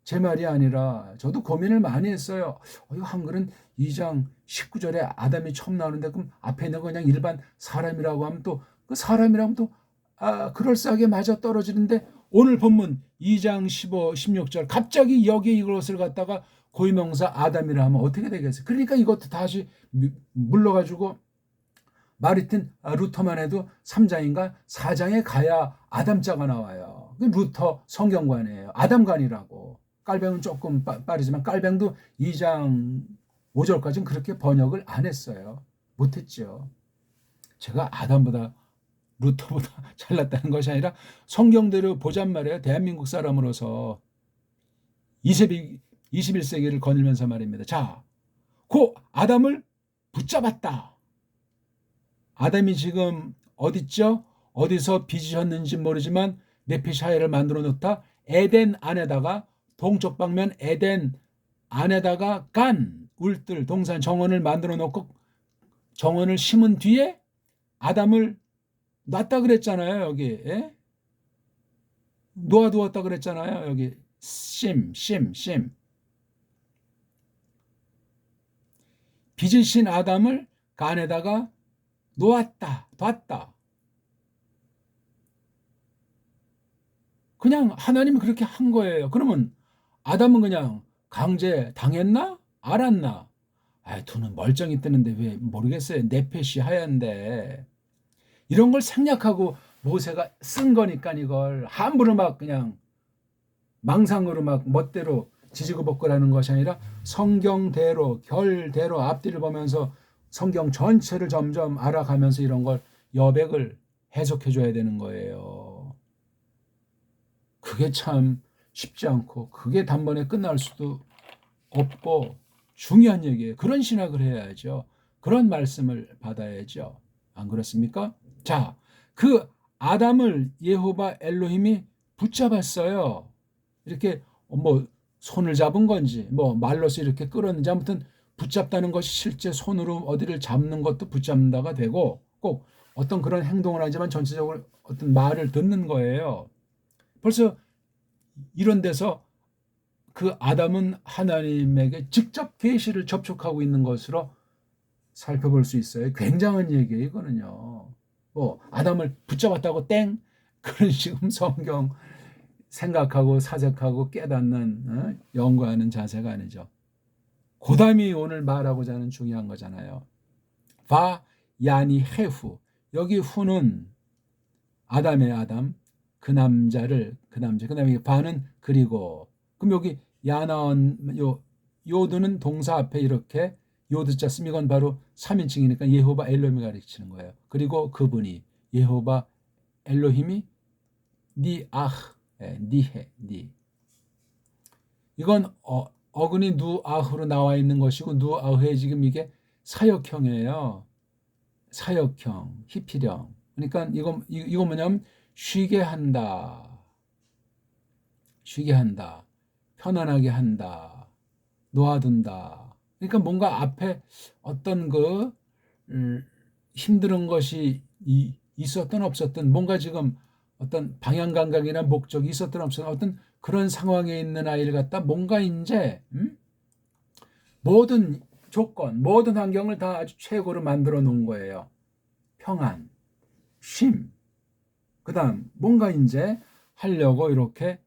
제 말이 아니라 저도 고민을 많이 했어요. 이거 한글은 2장 19절에 아담이 처음 나오는데 그럼 앞에 있는 거 그냥 일반 사람이라고 하면 또 그 사람이라면 또 그럴싸하게 맞아 떨어지는데 오늘 본문 2장 15, 16절 갑자기 여기에 이것을 갖다가 고유명사 아담이라 하면 어떻게 되겠어요? 그러니까 이것도 다시 물러가지고 마르틴 루터만 해도 3장인가 4장에 가야 아담자가 나와요. 루터 성경관이에요. 아담관이라고. 깔뱅은 조금 빠르지만 깔뱅도 2장 5절까지는 그렇게 번역을 안 했어요. 못했죠. 제가 아담보다 루터보다 잘났다는 것이 아니라 성경대로 보잔 말이에요. 대한민국 사람으로서 21세기를 거닐면서 말입니다. 자, 그 아담을 붙잡았다. 아담이 지금 어딨죠? 어디서 빚으셨는지 모르지만 네피샤야를 만들어 놓다 에덴 안에다가 동쪽 방면 에덴 안에다가 간, 울들, 동산, 정원을 만들어 놓고 정원을 심은 뒤에 아담을 놨다 그랬잖아요. 여기 예? 놓아두었다 그랬잖아요. 여기 심 빚으신 아담을 그 안에다가 놓았다 뒀다. 그냥 하나님이 그렇게 한 거예요. 그러면 아담은 그냥 강제 당했나? 알았나? 아, 두는 멀쩡히 뜨는데 왜 모르겠어요. 내펫이 하얀데. 이런 걸 생략하고 모세가 쓴 거니까 이걸 함부로 막 그냥 망상으로 막 멋대로 지지고 볶고라는 것이 아니라 성경대로 결대로 앞뒤를 보면서 성경 전체를 점점 알아가면서 이런 걸 여백을 해석해 줘야 되는 거예요. 그게 참 쉽지 않고 그게 단번에 끝날 수도 없고 중요한 얘기예요. 그런 신학을 해야죠. 그런 말씀을 받아야죠. 안 그렇습니까? 자, 그 아담을 여호와 엘로힘이 붙잡았어요. 이렇게 뭐 손을 잡은 건지 뭐 말로서 이렇게 끌었는지 아무튼 붙잡다는 것이 실제 손으로 어디를 잡는 것도 붙잡는다가 되고 꼭 어떤 그런 행동을 하지만 전체적으로 어떤 말을 듣는 거예요. 벌써 이런 데서 그 아담은 하나님에게 직접 계시를 접촉하고 있는 것으로 살펴볼 수 있어요. 굉장한 얘기예요, 이거는요. 뭐 아담을 붙잡았다고 땡 그런 식으로 성경 생각하고 사색하고 깨닫는 연구하는 자세가 아니죠. 고담이 오늘 말하고자 하는 중요한 거잖아요. 바 야니 해후 여기 후는 아담의 아담 그 남자를 그 남자 그다음에 바는 그리고 그럼 여기 야나온 요드는 동사 앞에 이렇게 요드자 쓰면 이건 바로 3인칭이니까 여호와 엘로힘이 가르치는 거예요. 그리고 그분이 여호와 엘로힘이 니해 니 이건 어근이 누아흐로 나와 있는 것이고 누아흐에 지금 이게 사역형이에요. 사역형 히피령 그러니까 이거 뭐냐면 쉬게 한다. 쉬게 한다. 편안하게 한다. 놓아둔다. 그러니까 뭔가 앞에 어떤 힘든 것이 있었든 없었든 뭔가 지금 어떤 방향 감각이나 목적이 있었든 없었든 어떤 그런 상황에 있는 아이를 갖다 뭔가 이제 모든 조건, 모든 환경을 다 아주 최고로 만들어 놓은 거예요. 평안, 쉼, 그 다음 뭔가 이제 하려고 이렇게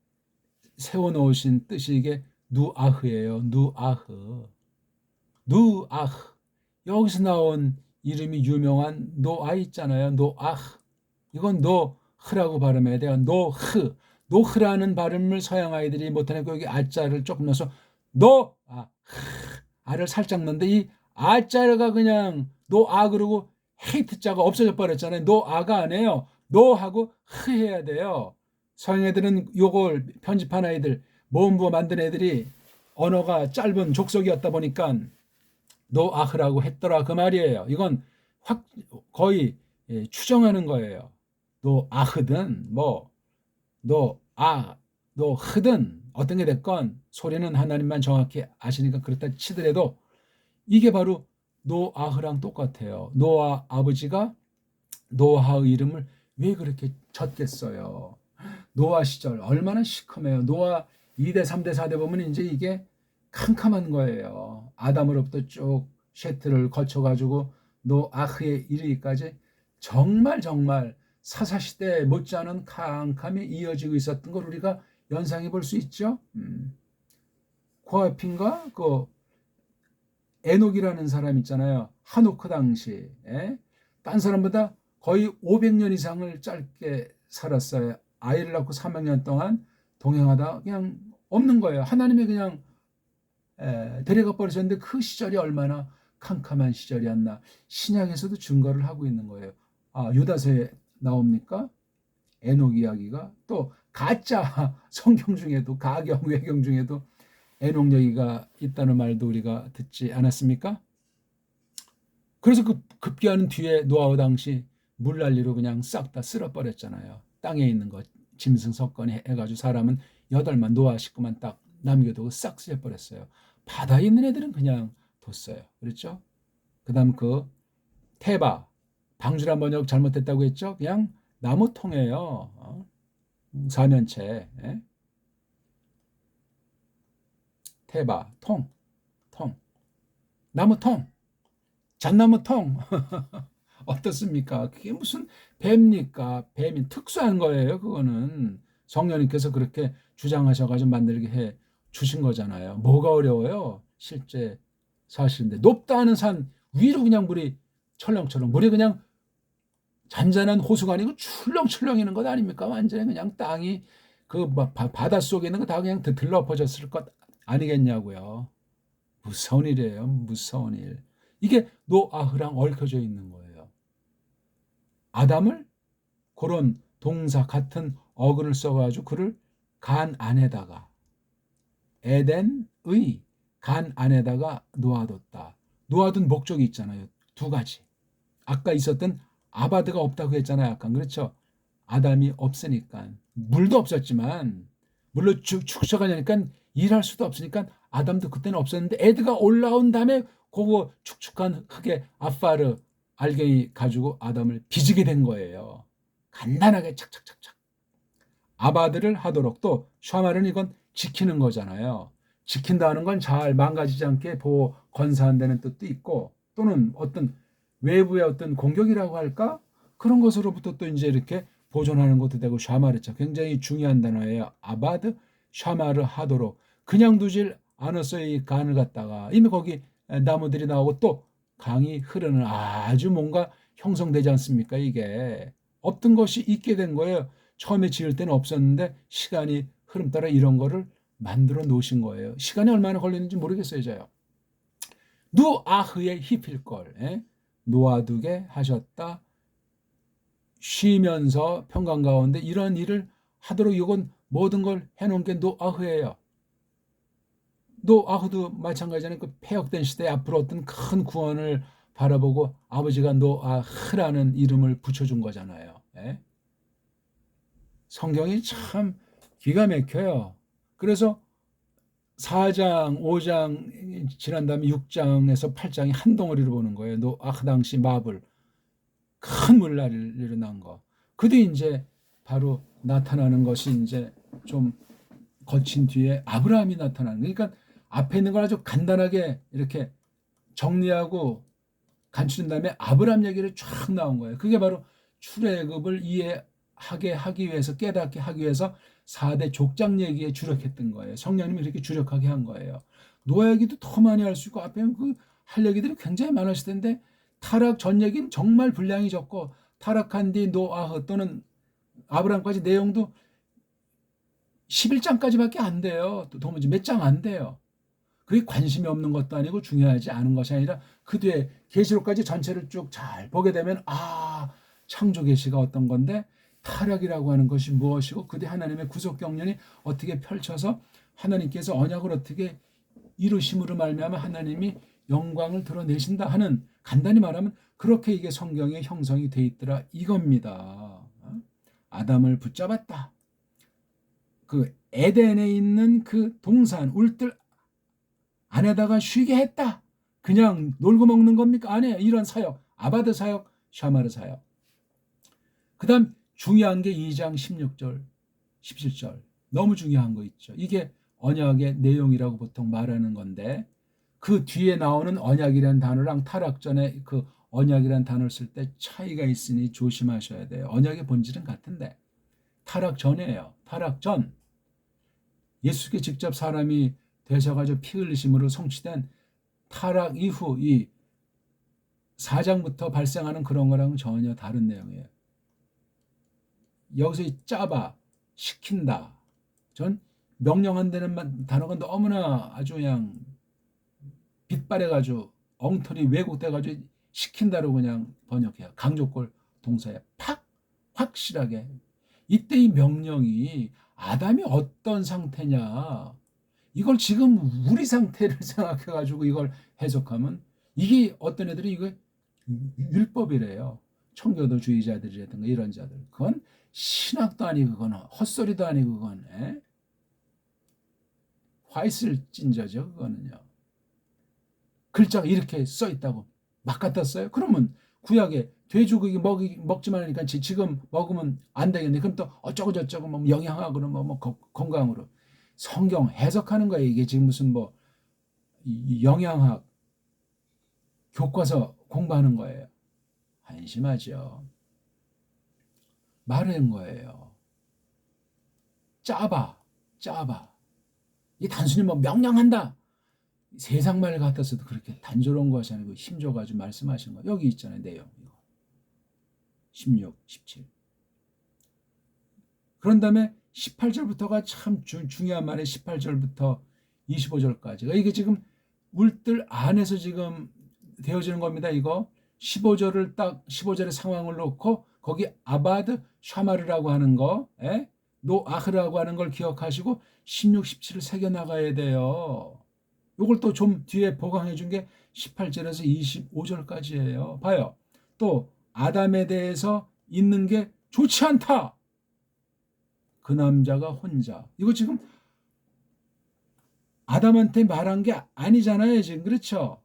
세워놓으신 뜻이 이게 누아흐예요. 누아흐. 누아흐. 여기서 나온 이름이 유명한 노아 있잖아요. 노아흐. 이건 노흐라고 발음해야 돼요. 노흐. 노흐라는 발음을 서양 아이들이 못하니까 여기 아자를 조금 넣어서 아를 살짝 넣는데 이 아자가 그냥 노아 그러고 헤이트자가 없어져 버렸잖아요. 노아가 아니에요. 노하고 흐 해야 돼요. 서양 애들은 요걸 편집한 아이들 모음부 만든 애들이 언어가 짧은 족속이었다 보니까 노아흐라고 했더라 그 말이에요. 이건 거의 추정하는 거예요. 노아흐든 뭐 노흐든 어떤 게 됐건 소리는 하나님만 정확히 아시니까 그렇다 치더라도 이게 바로 노아흐랑 똑같아요. 노아 아버지가 노아의 이름을 왜 그렇게 졌겠어요. 노아 시절 얼마나 시커매요. 노아 2대, 3대, 4대 보면 이제 이게 캄캄한 거예요. 아담으로부터 쭉 셰트를 거쳐가지고 노아흐에 이르기까지 정말 사사시대 못지않은 캄캄이 이어지고 있었던 걸 우리가 연상해 볼 수 있죠. 그 앞인가? 그 에녹이라는 사람 있잖아요. 하노크 당시. 딴 사람보다 거의 500년 이상을 짧게 살았어요. 아이를 낳고 300년 동안 동행하다 그냥 없는 거예요. 하나님이 그냥 데려가 버리셨는데 그 시절이 얼마나 캄캄한 시절이었나. 신약에서도 증거를 하고 있는 거예요. 유다서에 나옵니까? 에녹 이야기가 또 가짜 성경 중에도 가경 외경 중에도 에녹 얘기가 있다는 말도 우리가 듣지 않았습니까? 그래서 그 급기야는 뒤에 노아우 당시 물난리로 그냥 싹 다 쓸어버렸잖아요. 땅에 있는 거 짐승 석건이 해가지고 사람은 8만 노아 식구만 딱 남겨두고 싹 쓸어버렸어요. 바다에 있는 애들은 그냥 뒀어요. 그렇죠? 그 다음 그 테바 방주란 번역 잘못됐다고 했죠? 그냥 나무통이에요. 사면체. 테바 통 나무통 잣나무통 어떻습니까? 그게 무슨 뱀입니까? 뱀이 특수한 거예요. 그거는 성령님께서 그렇게 주장하셔가지고 만들게 해 주신 거잖아요. 뭐가 어려워요? 실제 사실인데 높다 하는 산 위로 그냥 물이 철렁철렁 물이 그냥 잔잔한 호수가 아니고 출렁출렁 있는 것 아닙니까? 완전히 그냥 땅이 그 바닷속에 있는 거 다 그냥 들러퍼졌을 것 아니겠냐고요. 무서운 일이에요. 무서운 일. 이게 노아흐랑 얽혀져 있는 거예요. 아담을 그런 동사 같은 어근을 써가지고 그를 간 안에다가 에덴의 간 안에다가 놓아뒀다. 놓아둔 목적이 있잖아요. 두 가지. 아까 있었던 아바드가 없다고 했잖아요. 약간 그렇죠. 아담이 없으니까 물도 없었지만 물로 축축하니까 일할 수도 없으니까 아담도 그때는 없었는데 에드가 올라온 다음에 그거 축축한 흙에 아파르 알갱이 가지고 아담을 빚게 된 거예요. 간단하게 착착착착. 아바드를 하도록 또 샤말은 이건 지키는 거잖아요. 지킨다는 건 잘 망가지지 않게 보호 건사한다는 뜻도 있고 또는 어떤 외부의 어떤 공격이라고 할까? 그런 것으로부터 또 이제 이렇게 보존하는 것도 되고 샤마르차 굉장히 중요한 단어예요. 아바드 샤마르 하도록 그냥 두질 않았어요. 이 간을 갖다가 이미 거기 나무들이 나오고 또 강이 흐르는 아주 뭔가 형성되지 않습니까? 이게 없던 것이 있게 된 거예요. 처음에 지을 때는 없었는데 시간이 흐름 따라 이런 거를 만들어 놓으신 거예요. 시간이 얼마나 걸리는지 모르겠어요. 저요. 누아흐의 힙힐걸 놓아두게 하셨다. 쉬면서 평강 가운데 이런 일을 하도록 이건 모든 걸 해놓은 게 노아흐예요. 노아흐도 마찬가지잖아요. 그 폐역된 시대에 앞으로 어떤 큰 구원을 바라보고 아버지가 노아흐라는 이름을 붙여준 거잖아요. 예? 성경이 참 기가 막혀요. 그래서 4장, 5장 지난 다음에 6장에서 8장이 한 덩어리로 보는 거예요. 노아흐 당시 마블 큰 물난리를 일어난 거. 그뒤 이제 바로 나타나는 것이 이제 좀 거친 뒤에 아브라함이 나타나는. 그러니까 앞에 있는 걸 아주 간단하게 이렇게 정리하고 간추린 다음에 아브라함 얘기를 쫙 나온 거예요. 그게 바로 출애굽을 이해하게 하기 위해서 깨닫게 하기 위해서 4대 족장 얘기에 주력했던 거예요. 성령님이 그렇게 주력하게 한 거예요. 노아 얘기도 더 많이 할 수 있고 앞에 그 할 얘기들이 굉장히 많으실 텐데 타락 전 얘기는 정말 분량이 적고 타락한 뒤 노아흐 또는 아브라함까지 내용도 11장까지밖에 안 돼요. 또 도무지 몇 장 안 돼요. 그게 관심이 없는 것도 아니고 중요하지 않은 것이 아니라 그 뒤에 계시록까지 전체를 쭉 잘 보게 되면 창조 계시가 어떤 건데 타락이라고 하는 것이 무엇이고 그 뒤 하나님의 구속 경륜이 어떻게 펼쳐서 하나님께서 언약을 어떻게 이루심으로 말미암아 하나님이 영광을 드러내신다 하는 간단히 말하면 그렇게 이게 성경에 형성이 돼 있더라 이겁니다. 아담을 붙잡았다. 그 에덴에 있는 그 동산 울들 안에다가 쉬게 했다. 그냥 놀고 먹는 겁니까? 아니에요. 이런 사역, 아바드 사역, 샤마르 사역. 그 다음 중요한 게 2장 16절, 17절. 너무 중요한 거 있죠. 이게 언약의 내용이라고 보통 말하는 건데 그 뒤에 나오는 언약이라는 단어랑 타락 전에 그 언약이라는 단어를 쓸 때 차이가 있으니 조심하셔야 돼요. 언약의 본질은 같은데 타락 전이에요. 타락 전. 예수께 직접 사람이 되셔가지고 피 흘리심으로 성취된 타락 이후 이 4장부터 발생하는 그런 거랑은 전혀 다른 내용이에요. 여기서 이 짜바, 시킨다. 전 명령한다는 단어가 너무나 아주 그냥 빗발해가지고 엉터리 왜곡돼가지고 시킨다로 그냥 번역해요. 강조골 동사에 팍 확실하게. 이때 이 명령이 아담이 어떤 상태냐 이걸 지금 우리 상태를 생각해가지고 이걸 해석하면 이게 어떤 애들이 이거 율법이래요. 청교도주의자들이라든가 이런 자들. 그건 신학도 아니고 그건 헛소리도 아니고 그건 화 있을 찐저죠 그거는요. 글자가 이렇게 써 있다고 막 갖다 써요? 그러면 구약에 돼지고기 먹지 말라니까 지금 먹으면 안 되겠네. 그럼 또 어쩌고 저쩌고 뭐 영양학으로 뭐 건강으로 성경 해석하는 거예요. 이게 지금 무슨 뭐 영양학 교과서 공부하는 거예요. 한심하죠. 말하는 거예요. 짜봐. 이 단순히 뭐 명령한다. 세상 말 같아서도 그렇게 단조로운 것이 아니고 힘줘가지고 말씀하신 거. 여기 있잖아요. 내용. 16, 17. 그런 다음에 18절부터가 참 중요한 말이에요. 18절부터 25절까지. 이게 지금 물들 안에서 지금 되어지는 겁니다. 이거 15절을 딱 15절의 상황을 놓고 거기 아바드 샤마르라고 하는 거, 노아흐라고 하는 걸 기억하시고 16, 17을 새겨나가야 돼요. 이걸 또 좀 뒤에 보강해 준 게 18절에서 25절까지예요. 봐요. 또 아담에 대해서 있는 게 좋지 않다. 그 남자가 혼자. 이거 지금 아담한테 말한 게 아니잖아요. 지금 그렇죠?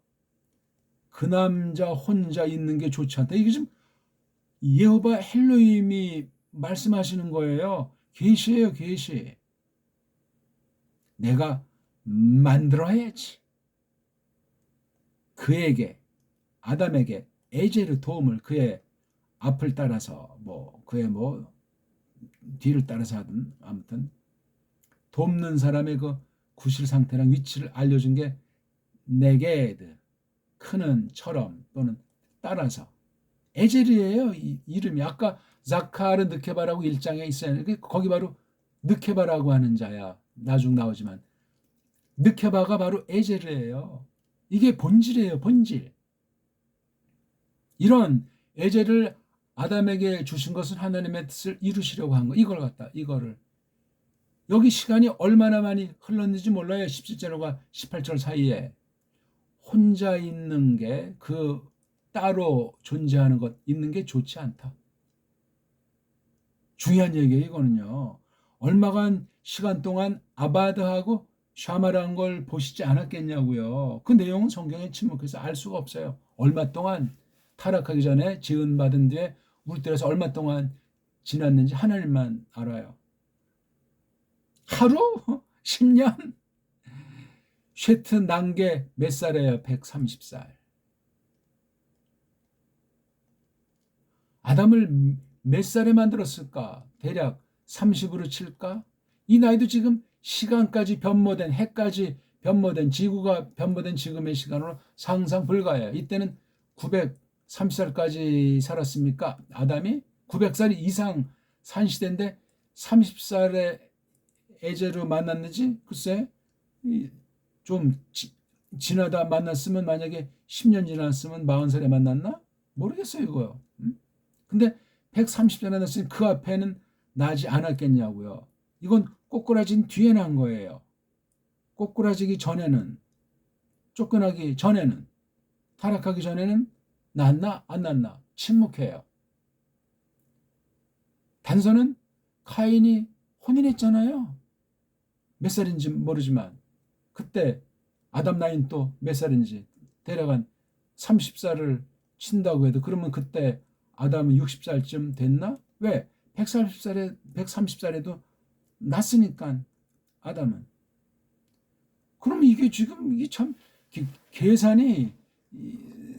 그 남자 혼자 있는 게 좋지 않다. 이게 지금 여호와 헬로힘이 말씀하시는 거예요. 계시예요. 계시. 내가 만들어야지. 그에게 아담에게 에제르 도움을 그의 앞을 따라서 그의 뒤를 따라서 하든 아무튼 돕는 사람의 그 구실 상태랑 위치를 알려준 게 네게드 크는처럼 또는 따라서 에젤이에요. 이름이 아까 자카르 느케바라고 1장에 있어요. 거기 바로 느케바라고 하는 자야. 나중 나오지만 느케바가 바로 에젤이에요. 이게 본질이에요. 본질. 이런 에젤을 아담에게 주신 것은 하나님의 뜻을 이루시려고 한 거. 이거를 여기 시간이 얼마나 많이 흘렀는지 몰라요. 17절과 18절 사이에 혼자 있는 게 따로 존재하는 것 있는 게 좋지 않다. 중요한 얘기예요. 이거는요. 얼마간 시간 동안 아바드하고 샤마라는 걸 보시지 않았겠냐고요. 그 내용은 성경에 침묵해서 알 수가 없어요. 얼마 동안 타락하기 전에 지은받은 뒤에 우리 때에서 얼마 동안 지났는지 하나님만 알아요. 하루? 10년? 쉐트 난게 몇 살이에요? 130살. 아담을 몇 살에 만들었을까? 대략 30으로 칠까? 이 나이도 지금 시간까지 변모된, 해까지 변모된, 지구가 변모된 지금의 시간으로 상상 불가해요. 이때는 930살까지 살았습니까? 아담이 900살 이상 산 시대인데 30살에 에제로 만났는지 글쎄 좀 지나다 만났으면 만약에 10년 지났으면 40살에 만났나? 모르겠어요 이거요. 근데 130살에 만났으니 그 앞에는 나지 않았겠냐고요. 이건 꼬꾸라진 뒤에 난 거예요. 꼬꾸라지기 전에는, 쫓겨나기 전에는, 타락하기 전에는 났나 안 났나 침묵해요. 단서는 카인이 혼인했잖아요. 몇 살인지 모르지만 그때 아담 나이는 또 몇 살인지 대략 한 30살을 친다고 해도 그러면 그때 아담은 60살쯤 됐나? 왜? 130살에도 났으니까 아담은. 그럼 이게 지금 이게 참 계산이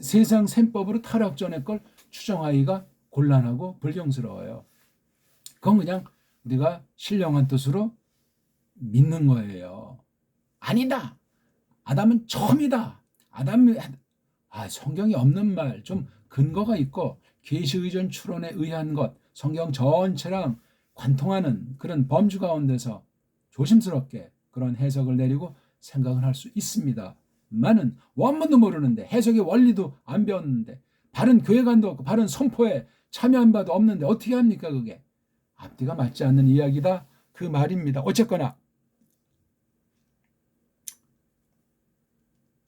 세상 셈법으로 타락 전의 걸 추정하기가 곤란하고 불경스러워요. 그건 그냥 우리가 신령한 뜻으로 믿는 거예요. 아니다. 아담은 처음이다. 성경이 없는 말, 좀 근거가 있고 계시의전 추론에 의한 것, 성경 전체랑 관통하는 그런 범주 가운데서 조심스럽게 그런 해석을 내리고 생각을 할 수 있습니다만은 원문도 모르는데 해석의 원리도 안 배웠는데 바른 교회관도 없고 바른 선포에 참여한 바도 없는데 어떻게 합니까 그게? 앞뒤가 맞지 않는 이야기다 그 말입니다. 어쨌거나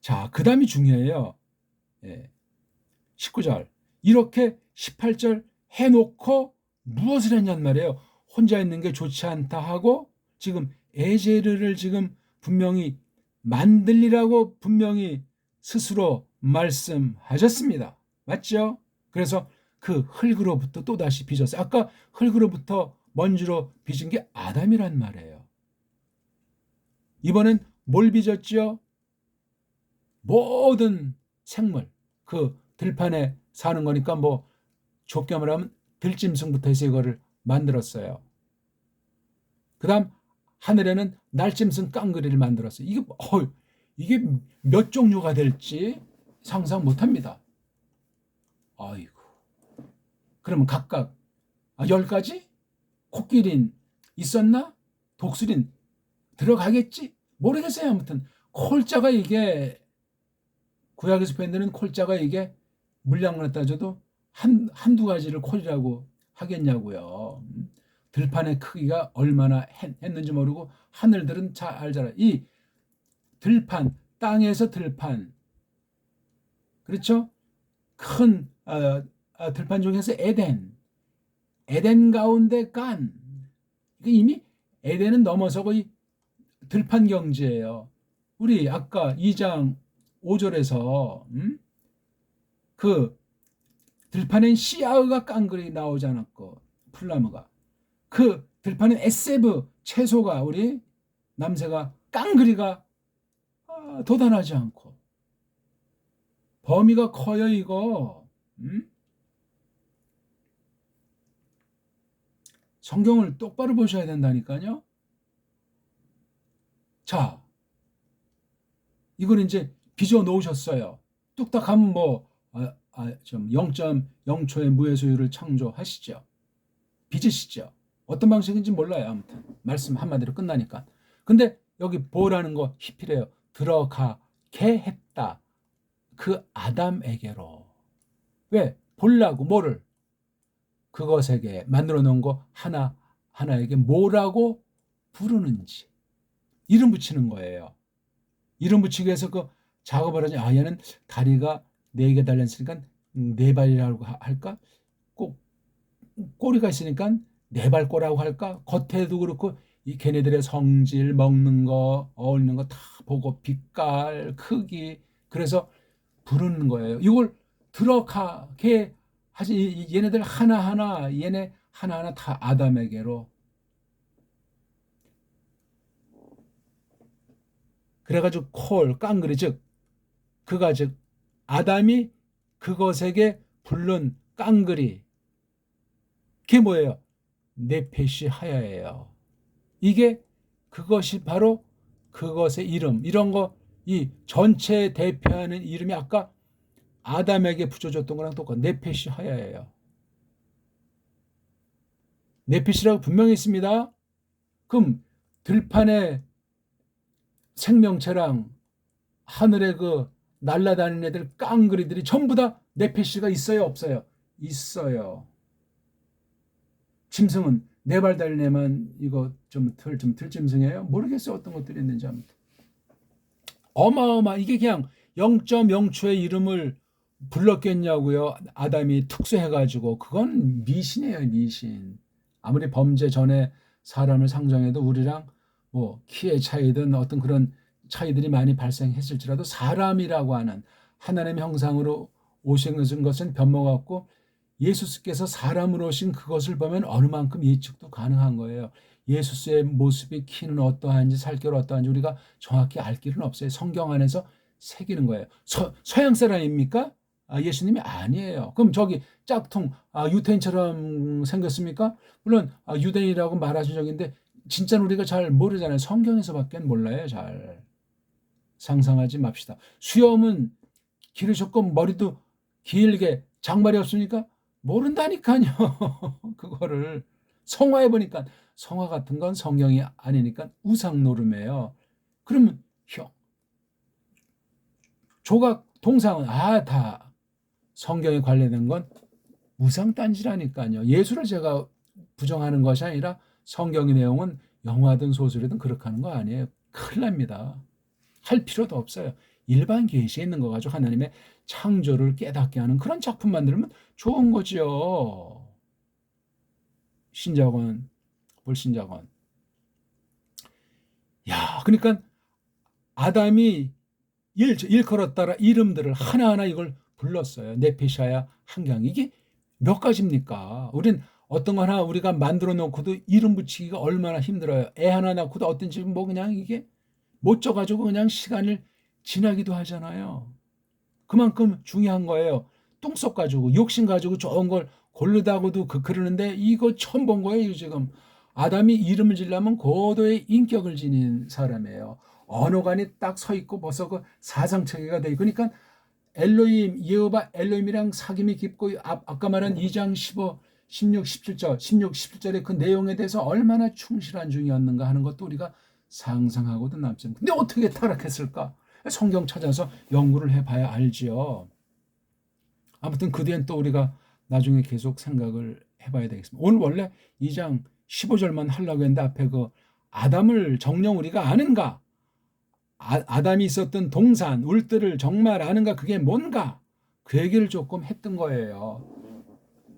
자, 그 다음이 중요해요. 19절. 이렇게 18절 해놓고 무엇을 했냔 말이에요. 혼자 있는 게 좋지 않다 하고 지금 에제르를 지금 분명히 만들리라고 분명히 스스로 말씀하셨습니다. 맞죠? 그래서 그 흙으로부터 또다시 빚었어요. 아까 흙으로부터 먼지로 빚은 게 아담이란 말이에요. 이번엔 뭘 빚었죠? 모든 생물, 그 들판에 사는 거니까 좁게 말하면 들짐승부터 해서 이거를 만들었어요. 그 다음 하늘에는 날짐승 깡그리를 만들었어요. 이게 몇 종류가 될지 상상 못합니다. 아이고. 그러면 각각 10가지? 코끼린 있었나? 독수린 들어가겠지? 모르겠어요. 아무튼 콜자가 이게 구약에서 표현되는 콜자가 이게 물량으로 따져도 한두 가지를 콜이라고 하겠냐고요. 들판의 크기가 얼마나 했는지 모르고 하늘들은 잘 알잖아. 이 들판, 땅에서 들판, 그렇죠? 큰 들판 중에서 에덴 가운데 간. 이미 에덴은 넘어서고 이 들판 경지예요. 우리 아까 2장 5절에서 그 들판엔 씨아흐가 깡그리 나오지 않았고 플라무가 그 들판엔 에세브 채소가 우리 남새가 깡그리가 도단하지 않고 범위가 커요 이거. 성경을 똑바로 보셔야 된다니까요. 자, 이걸 이제 빚어 놓으셨어요. 뚝딱 하면 좀 0.0초의 무해소율을 창조하시죠. 빚으시죠. 어떤 방식인지 몰라요. 아무튼 말씀 한마디로 끝나니까. 근데 여기 보라는 거 히피래요. 들어가게 했다. 그 아담에게로. 왜? 보려고 뭐를? 그것에게 만들어 놓은 거 하나에게 뭐라고 부르는지 이름 붙이는 거예요. 이름 붙이기 위해서 그 작업을 하지. 얘는 다리가 4개 달렸으니까 4발이라고 할까? 꼭 꼬리가 있으니까 4발꼬라고 할까? 겉에도 그렇고 이 걔네들의 성질, 먹는 거, 어울리는 거 다 보고 빛깔, 크기 그래서 부르는 거예요. 이걸 들어가게 하지. 얘네들 얘네 하나하나 다 아담에게로. 그래가지고 깡그리 즉 그가 즉 아담이 그것에게 부른 깡그리 그게 뭐예요? 네페시 하야예요. 이게 그것이 바로 그것의 이름. 이런 거 이 전체 대표하는 이름이 아까 아담에게 붙여줬던 거랑 똑같아. 네페시 하야예요. 네페시라고 분명히 있습니다. 그럼 들판의 생명체랑 하늘의 그 날아다니는 애들 깡그리들이 전부 다 네페시가 있어요, 없어요? 있어요. 짐승은 4발 달린 애만 이거 좀 들짐승이에요? 모르겠어요. 어떤 것들이 있는지. 아무튼 이게 그냥 0.0초의 이름을 불렀겠냐고요. 아담이 특수해가지고. 그건 미신이에요, 미신. 아무리 범죄 전에 사람을 상정해도 우리랑 뭐 키의 차이든 어떤 그런 차이들이 많이 발생했을지라도 사람이라고 하는 하나님의 형상으로 오신 것은 변모같고 예수께서 사람으로 오신 그것을 보면 어느 만큼 예측도 가능한 거예요. 예수의 모습이 키는 어떠한지 살결 어떠한지 우리가 정확히 알 길은 없어요. 성경 안에서 새기는 거예요. 서양 사람입니까? 예수님이 아니에요. 그럼 저기 짝퉁 유태인처럼 생겼습니까? 물론 유대인이라고 말하신 적인데 진짜는 우리가 잘 모르잖아요. 성경에서밖에 몰라요. 잘 상상하지 맙시다. 수염은 기르셨고 머리도 길게 장발이 없으니까 모른다니까요. 그거를 성화해 보니까 성화 같은 건 성경이 아니니까 우상 노름이에요. 그러면 조각 동상은 다 성경에 관련된 건 우상 딴지라니까요. 예수를 제가 부정하는 것이 아니라 성경의 내용은 영화든 소설이든 그렇게 하는 거 아니에요. 큰일 납니다. 할 필요도 없어요. 일반 계시에 있는 거 가지고 하나님의 창조를 깨닫게 하는 그런 작품 만들면 좋은 거죠. 신작원, 불신작원. 그러니까 아담이 일컬었다라 이름들을 하나하나 이걸 불렀어요. 네페샤야, 한강. 이게 몇 가지입니까? 우린 어떤 거 하나 우리가 만들어 놓고도 이름 붙이기가 얼마나 힘들어요. 애 하나 낳고도 어떤 집은 그냥 이게 못 쪄가지고 그냥 시간을 지나기도 하잖아요. 그만큼 중요한 거예요. 똥속 가지고 욕심 가지고 좋은 걸 고르다고도 그러는데 이거 처음 본 거예요 지금. 아담이 이름을 지려면 고도의 인격을 지닌 사람이에요. 언어관이 딱 서 있고 벌써 그 사상체계가 돼 있고, 그러니까 엘로힘, 여호와 엘로힘이랑 사귐이 깊고, 아까 말한 2장 15, 16, 17절, 16, 17절의 그 내용에 대해서 얼마나 충실한 중이었는가 하는 것도 우리가 상상하고도 남습니다. 근데 어떻게 타락했을까? 성경 찾아서 연구를 해봐야 알지요. 아무튼 그 뒤엔 또 우리가 나중에 계속 생각을 해봐야 되겠습니다. 오늘 원래 2장 15절만 하려고 했는데 앞에 그 아담을 정녕 우리가 아는가? 아담이 있었던 동산, 울들을 정말 아는가? 그게 뭔가? 그 얘기를 조금 했던 거예요.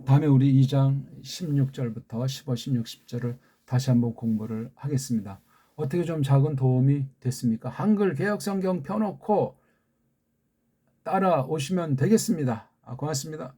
다음에 우리 2장 16절부터 15, 16, 10절을 다시 한번 공부를 하겠습니다. 어떻게 좀 작은 도움이 됐습니까? 한글 개역성경 펴놓고 따라오시면 되겠습니다. 고맙습니다.